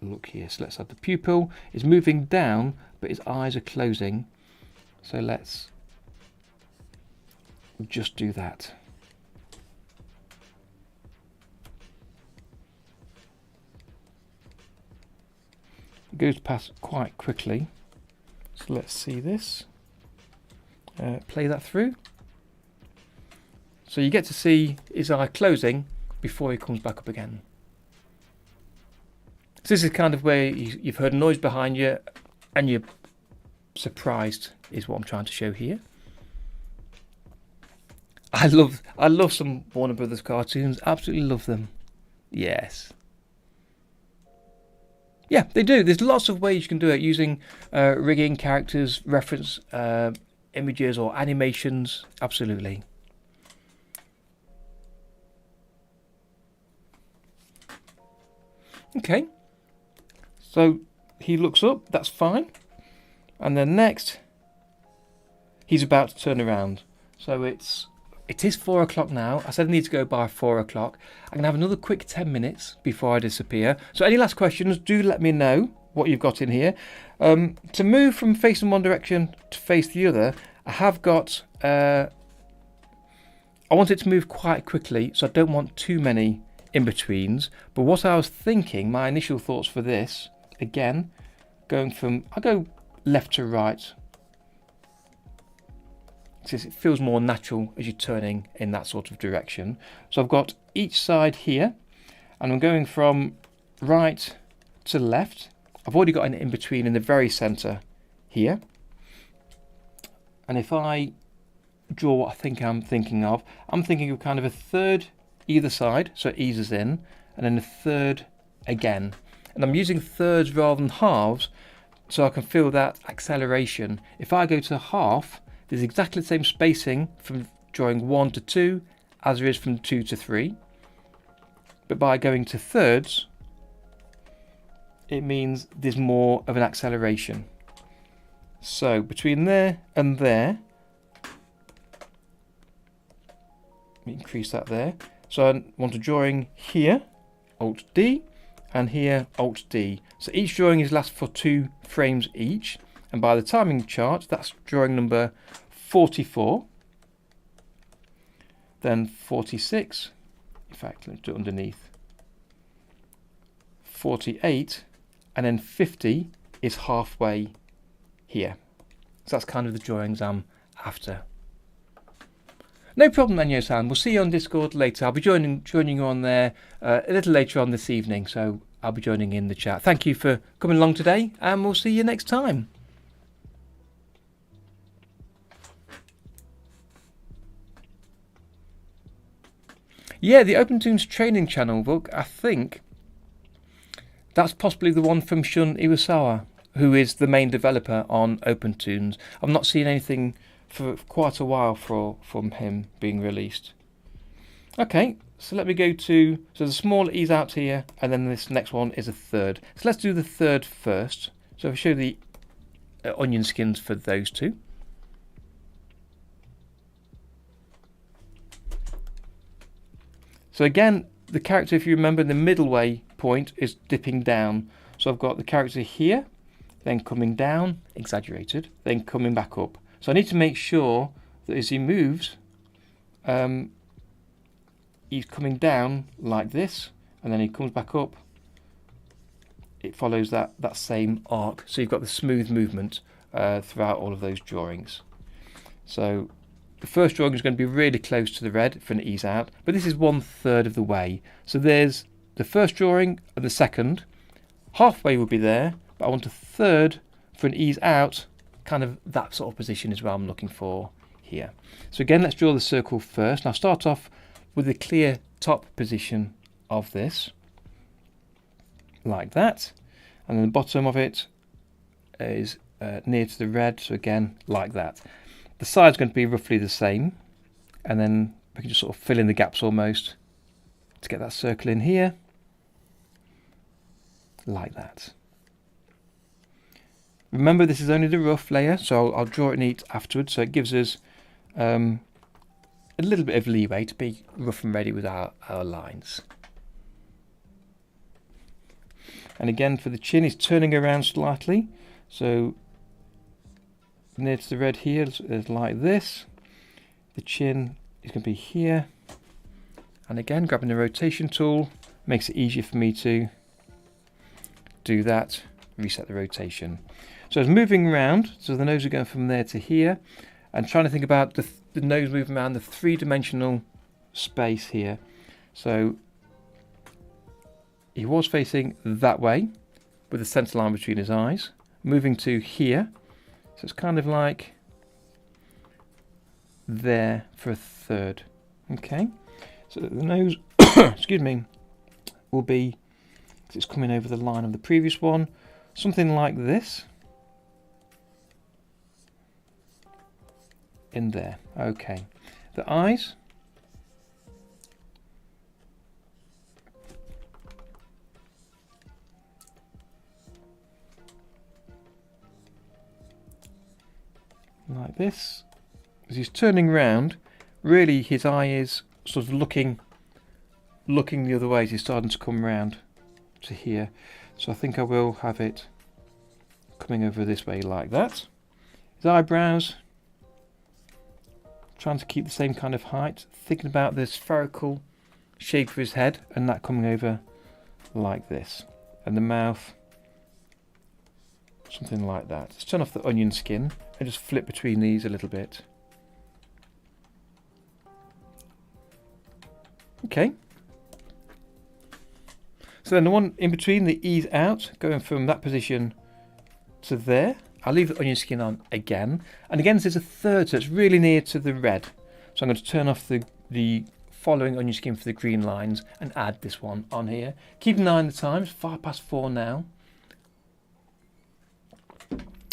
look here. So let's have the pupil is moving down, but his eyes are closing. So let's just do that. It goes past quite quickly. So let's see this. Play that through. So you get to see his eye closing before he comes back up again. So this is kind of where you've heard a noise behind you and you're surprised, is what I'm trying to show here. I love some Warner Brothers cartoons, absolutely love them. Yes. Yeah, they do. There's lots of ways you can do it using rigging, characters, reference images or animations, absolutely. Okay, so he looks up, that's fine. And then next, he's about to turn around. So it is 4 o'clock now. I said I need to go by 4 o'clock. I'm going to have another quick 10 minutes before I disappear. So any last questions, do let me know what you've got in here. To move from facing one direction to face the other, I have got, I want it to move quite quickly, so I don't want too many in-betweens. But what I was thinking, my initial thoughts for this, again, going from, I'll go left to right. It feels more natural as you're turning in that sort of direction. So I've got each side here, and I'm going from right to left. I've already got an in-between in the very centre here. And if I draw what I think I'm thinking of kind of a third either side, so it eases in, and then a third again. And I'm using thirds rather than halves, so I can feel that acceleration. If I go to half, there's exactly the same spacing from drawing 1 to 2 as there is from 2 to 3. But by going to thirds, it means there's more of an acceleration. So between there and there, let me increase that there. So I want a drawing here, Alt D, and here Alt D. So each drawing is lasts for 2 frames each. And by the timing chart, that's drawing number 44, then 46, in fact, let's do it underneath, 48, and then 50 is halfway here. So that's kind of the drawings I'm after. No problem then, Yosan. We'll see you on Discord later. I'll be joining you on there a little later on this evening, so I'll be joining in the chat. Thank you for coming along today, and we'll see you next time. Yeah, the OpenToonz training channel book, I think that's possibly the one from Shun Iwasawa, who is the main developer on OpenToonz. I've not seen anything for quite a while from him being released. Okay, so let me go to, so the small ease out here, and then this next one is a third. So let's do the third first. So I'll show the onion skins for those two. So again, the character, if you remember, the middle way point is dipping down. So I've got the character here, then coming down, exaggerated, then coming back up. So I need to make sure that as he moves, he's coming down like this, and then he comes back up. It follows that same arc. So you've got the smooth movement throughout all of those drawings. So the first drawing is going to be really close to the red for an ease out, but this is 1/3 of the way. So there's the first drawing and the second. Halfway will be there, but I want a third for an ease out. Kind of that sort of position is what I'm looking for here. So again, let's draw the circle first. Now start off with the clear top position of this, like that, and then the bottom of it is near to the red, so again like that. The side's going to be roughly the same, and then we can just sort of fill in the gaps almost to get that circle in here, like that. Remember, this is only the rough layer, so I'll draw it neat afterwards, so it gives us a little bit of leeway to be rough and ready with our lines. And again, for the chin, it's turning around slightly, so near to the red here is like this. The chin is going to be here, and again, grabbing the rotation tool makes it easier for me to do that, reset the rotation. So it's moving around, so the nose are going from there to here, and trying to think about the nose moving around the three-dimensional space here. So he was facing that way with the centre line between his eyes, moving to here, so it's kind of like there for a third. Okay, so the nose excuse me, will be, it's coming over the line of the previous one, something like this in there. Okay, the eyes, like this. As he's turning round, really his eye is sort of looking the other way as he's starting to come round to here. So I think I will have it coming over this way like that. His eyebrows, trying to keep the same kind of height, thinking about the spherical shape of his head, and that coming over like this. And the mouth, something like that. Let's turn off the onion skin and just flip between these a little bit. Okay. So then the one in between, the ease out, going from that position to there. I'll leave the onion skin on again. And again, there's a third, so it's really near to the red. So I'm going to turn off the following onion skin for the green lines and add this one on here. Keep an eye on the time, it's 4:05 now.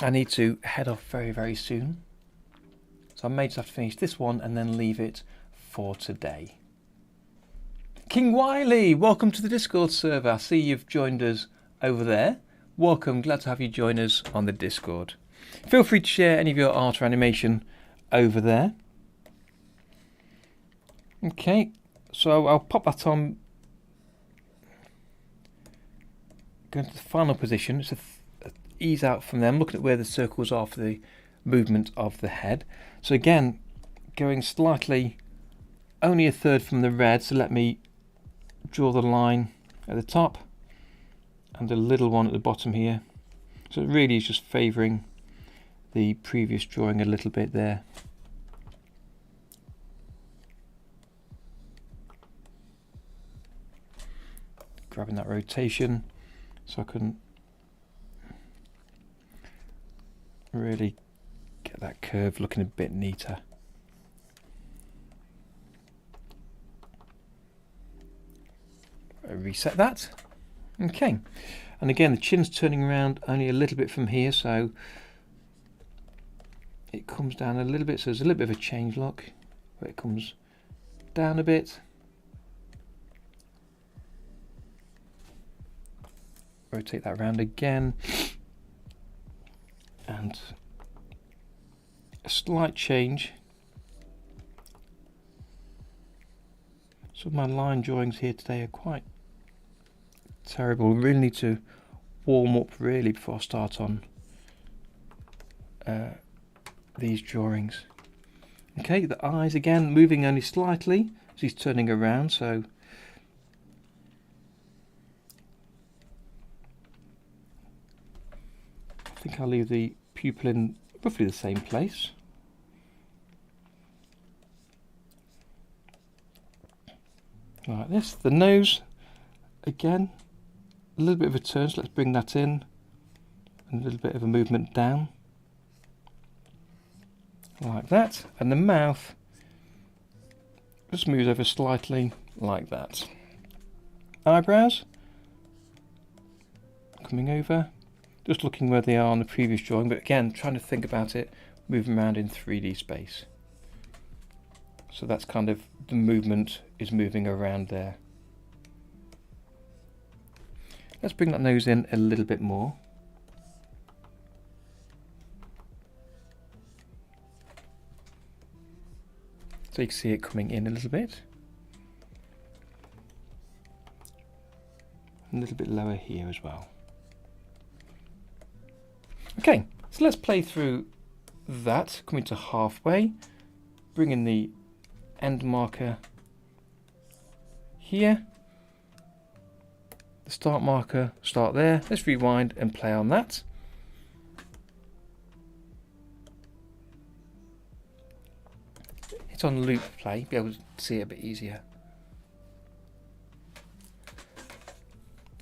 I need to head off very, very soon. So I may just have to finish this one and then leave it for today. King Wiley, welcome to the Discord server. I see you've joined us over there. Welcome, glad to have you join us on the Discord. Feel free to share any of your art or animation over there. Okay, so I'll pop that on. Going to the final position. It's a ease out from them, looking at where the circles are for the movement of the head. So again, going slightly, only a third from the red, so let me draw the line at the top, and a little one at the bottom here. So it really is just favouring the previous drawing a little bit there. Grabbing that rotation so I couldn't really get that curve looking a bit neater. Reset that. Okay, and again the chin's turning around only a little bit from here, so it comes down a little bit, so there's a little bit of a change look where it comes down a bit. Rotate that around again, and a slight change. Some of my line drawings here today are quite terrible. We really need to warm up really before I start on these drawings. Okay, the eyes again moving only slightly as he's turning around, so I think I'll leave the pupil in roughly the same place. Like this. The nose, again, a little bit of a turn, so let's bring that in, and a little bit of a movement down. Like that. And the mouth just moves over slightly, like that. Eyebrows, coming over, just looking where they are on the previous drawing, but again, trying to think about it, moving around in 3D space. So that's kind of, the movement is moving around there. Let's bring that nose in a little bit more. So you can see it coming in a little bit. A little bit lower here as well. Okay, so let's play through that, coming to halfway, bring in the end marker here, the start marker, start there. Let's rewind and play on that. It's on loop play, be able to see it a bit easier.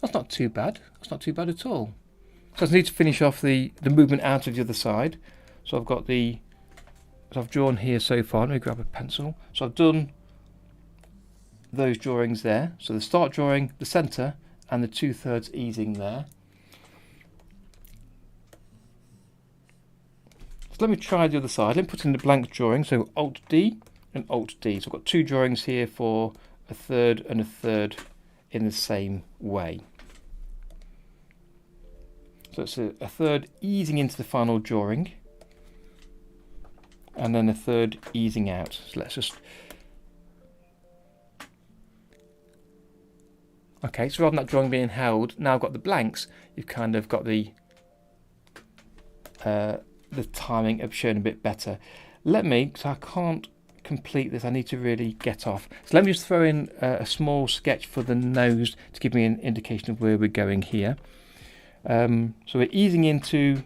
That's not too bad, that's not too bad at all. So I need to finish off the movement out of the other side. So I've got the, as I've drawn here so far, let me grab a pencil. So I've done those drawings there. So the start drawing, the centre, and the 2/3 easing there. So let me try the other side. Let me put in the blank drawing, so Alt D and Alt D. So I've got two drawings here for a third and a third in the same way. So it's a third easing into the final drawing, and then a third easing out. So let's just... Okay, so rather than that drawing being held, now I've got the blanks, you've kind of got the timing of showing a bit better. Let me, because I can't complete this, I need to really get off. So let me just throw in a small sketch for the nose to give me an indication of where we're going here. So we're easing into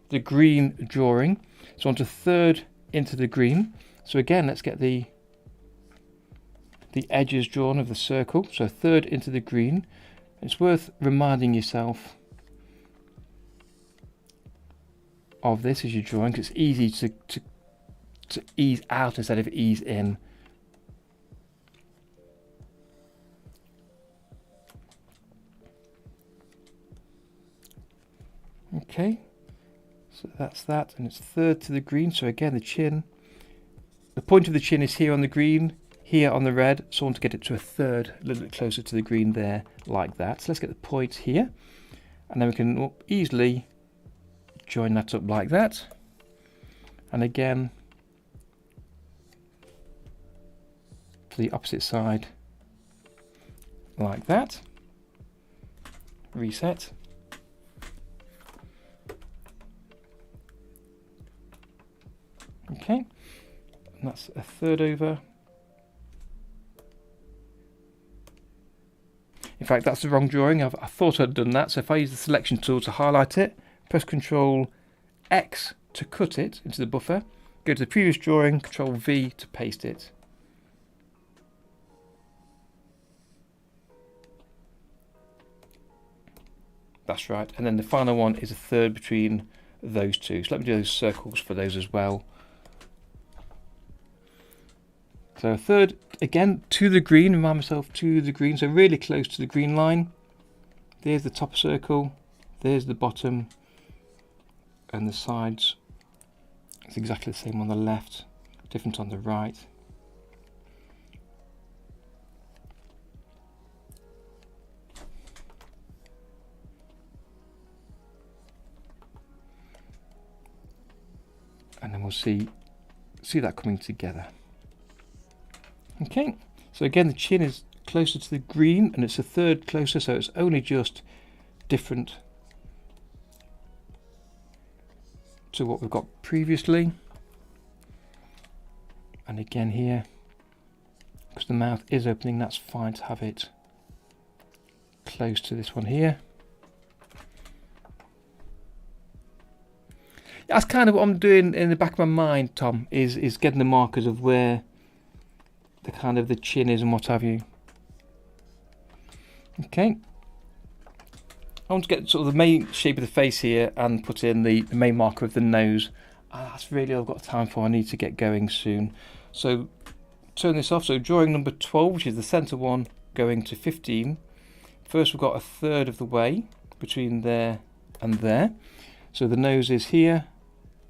the green drawing, so onto third into the green. So again, let's get the edges drawn of the circle, so third into the green. It's worth reminding yourself of this as you're drawing, because it's easy to ease out instead of ease in. Okay, so that's that, and it's third to the green. So again, the chin, the point of the chin is here on the green, here on the red, so I want to get it to a third, a little bit closer to the green there, like that. So let's get the point here, and then we can easily join that up like that. And again, to the opposite side, like that. Reset. Okay, and that's a third over. In fact, that's the wrong drawing. I thought I'd done that. So if I use the selection tool to highlight it, press Control X to cut it into the buffer, go to the previous drawing, Control V to paste it. That's right. And then the final one is a third between those two. So let me do those circles for those as well. So a third, again, to the green, remind myself to the green, so really close to the green line. There's the top circle, there's the bottom, and the sides. It's exactly the same on the left, different on the right. And then we'll see that coming together. Okay, so again the chin is closer to the green and it's a third closer, so it's only just different to what we've got previously. And again here, because the mouth is opening, that's fine to have it close to this one here. That's kind of what I'm doing in the back of my mind, Tom, is getting the markers of where the kind of the chin is and what have you. Okay. I want to get sort of the main shape of the face here and put in the main marker of the nose. That's really all I've got time for. I need to get going soon. So turn this off. So drawing number 12, which is the center one, going to 15. First we've got a third of the way between there and there. So the nose is here,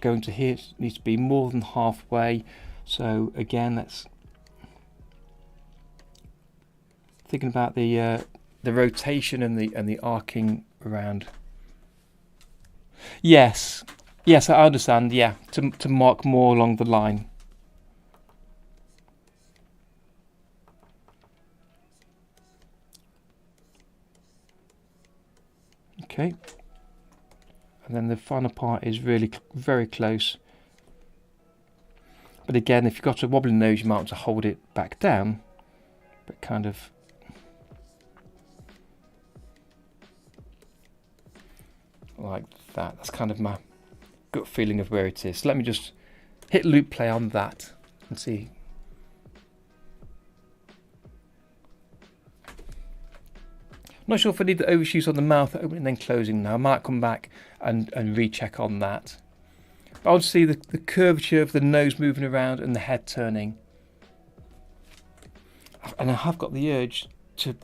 going to here. It needs to be more than halfway. So again, that's thinking about the rotation and the arcing around. Yes, I understand. Yeah, to mark more along the line. Okay, and then the final part is really very close. But again, if you've got a wobbly nose, you might want to hold it back down, but kind of like that. That's kind of my gut feeling of where it is. So let me just hit loop play on that and see. Not sure if I need the overshoots on the mouth opening and then closing now. I might come back and recheck on that. But I want to see the curvature of the nose moving around and the head turning. And I have got the urge to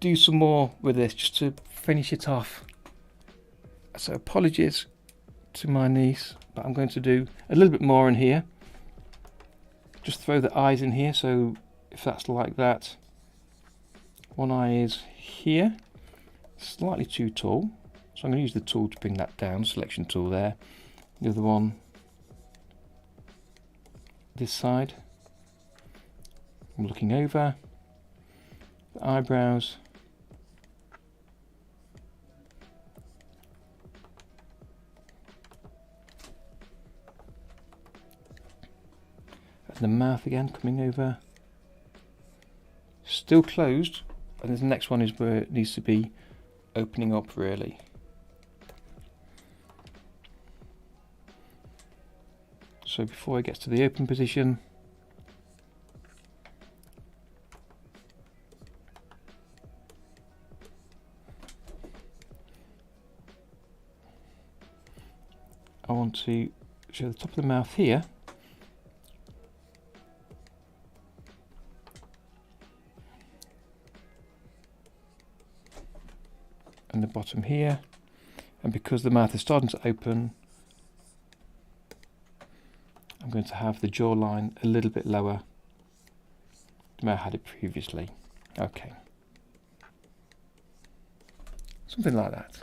do some more with this just to finish it off. So apologies to my niece, but I'm going to do a little bit more in here. Just throw the eyes in here, so if that's like that, one eye is here, slightly too tall, so I'm going to use the tool to bring that down, selection tool there. The other one this side. I'm looking over, the eyebrows. The mouth again coming over, still closed, and the next one is where it needs to be opening up really. So before it gets to the open position, I want to show the top of the mouth here. And the bottom here, and because the mouth is starting to open, I'm going to have the jawline a little bit lower than I had it previously. Okay, something like that.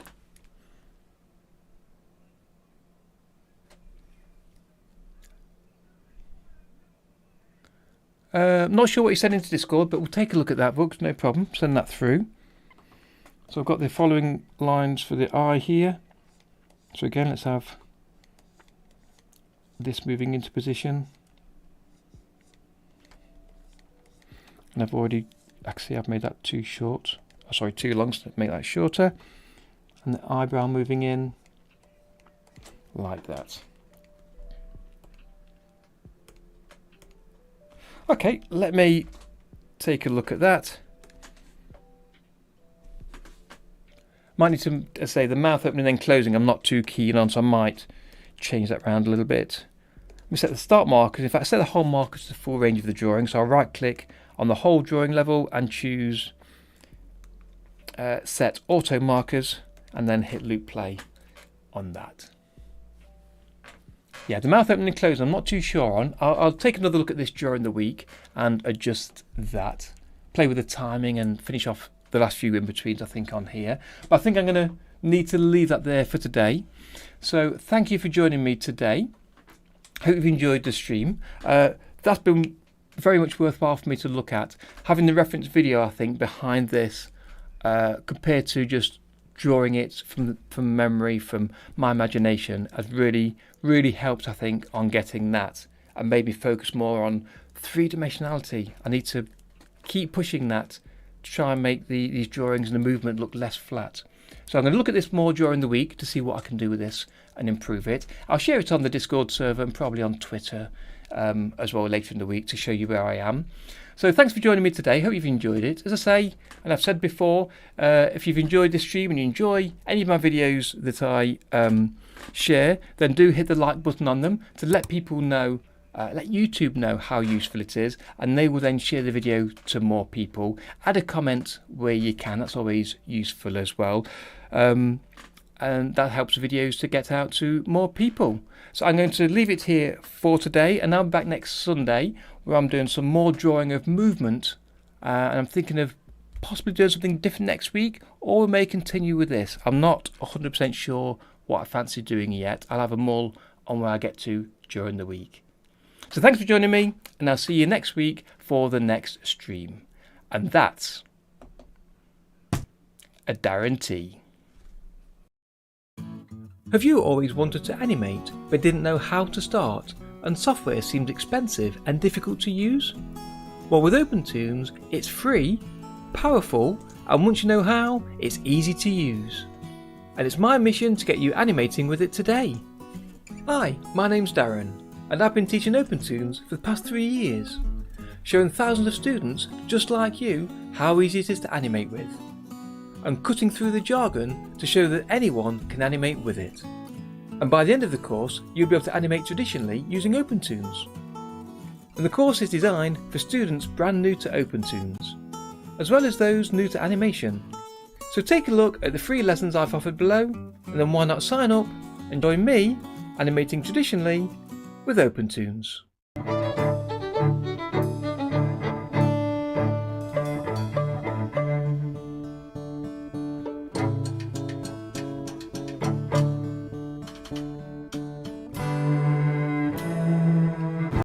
I'm not sure what you sent into Discord, but we'll take a look at that, Books, no problem, send that through. So I've got the following lines for the eye here. So again, let's have this moving into position. And I've made that too short. Oh, sorry, too long, so make that shorter. And the eyebrow moving in like that. Okay, let me take a look at that. Might need to say the mouth opening and then closing I'm not too keen on, so I might change that around a little bit. Let me set the start markers. In fact, set the whole markers to the full range of the drawing. So I'll right click on the whole drawing level and choose set auto markers and then hit loop play on that. Yeah, the mouth opening and closing I'm not too sure on. I'll take another look at this during the week and adjust that. Play with the timing and finish off the last few in-betweens I think on here. But I think I'm going to need to leave that there for today. So thank you for joining me today. Hope you've enjoyed the stream. That's been very much worthwhile for me to look at. Having the reference video I think behind this compared to just drawing it from memory, from my imagination, has really helped I think on getting that and maybe focus more on three-dimensionality. I need to keep pushing that to try and make these drawings and the movement look less flat. So I'm going to look at this more during the week to see what I can do with this and improve it. I'll share it on the Discord server and probably on Twitter as well later in the week to show you where I am. So thanks for joining me today. Hope you've enjoyed it. As I say, and I've said before, if you've enjoyed this stream and you enjoy any of my videos that I share, then do hit the like button on them to let people know, let YouTube know how useful it is, and they will then share the video to more people. Add a comment where you can, that's always useful as well. And that helps videos to get out to more people. So I'm going to leave it here for today, and I'll be back next Sunday where I'm doing some more drawing of movement, and I'm thinking of possibly doing something different next week, or we may continue with this. I'm not 100% sure what I fancy doing yet. I'll have a mull on where I get to during the week. So thanks for joining me, and I'll see you next week for the next stream. And that's a Darren Tea. Have you always wanted to animate but didn't know how to start, and software seemed expensive and difficult to use? Well, with OpenToonz, it's free, powerful, and once you know how, it's easy to use. And it's my mission to get you animating with it today. Hi, my name's Darren, and I've been teaching OpenToonz for the past 3 years, showing thousands of students just like you how easy it is to animate with. I'm cutting through the jargon to show that anyone can animate with it. And by the end of the course, you'll be able to animate traditionally using OpenToonz. And the course is designed for students brand new to OpenToonz, as well as those new to animation. So take a look at the free lessons I've offered below, and then why not sign up and join me animating traditionally with OpenToonz.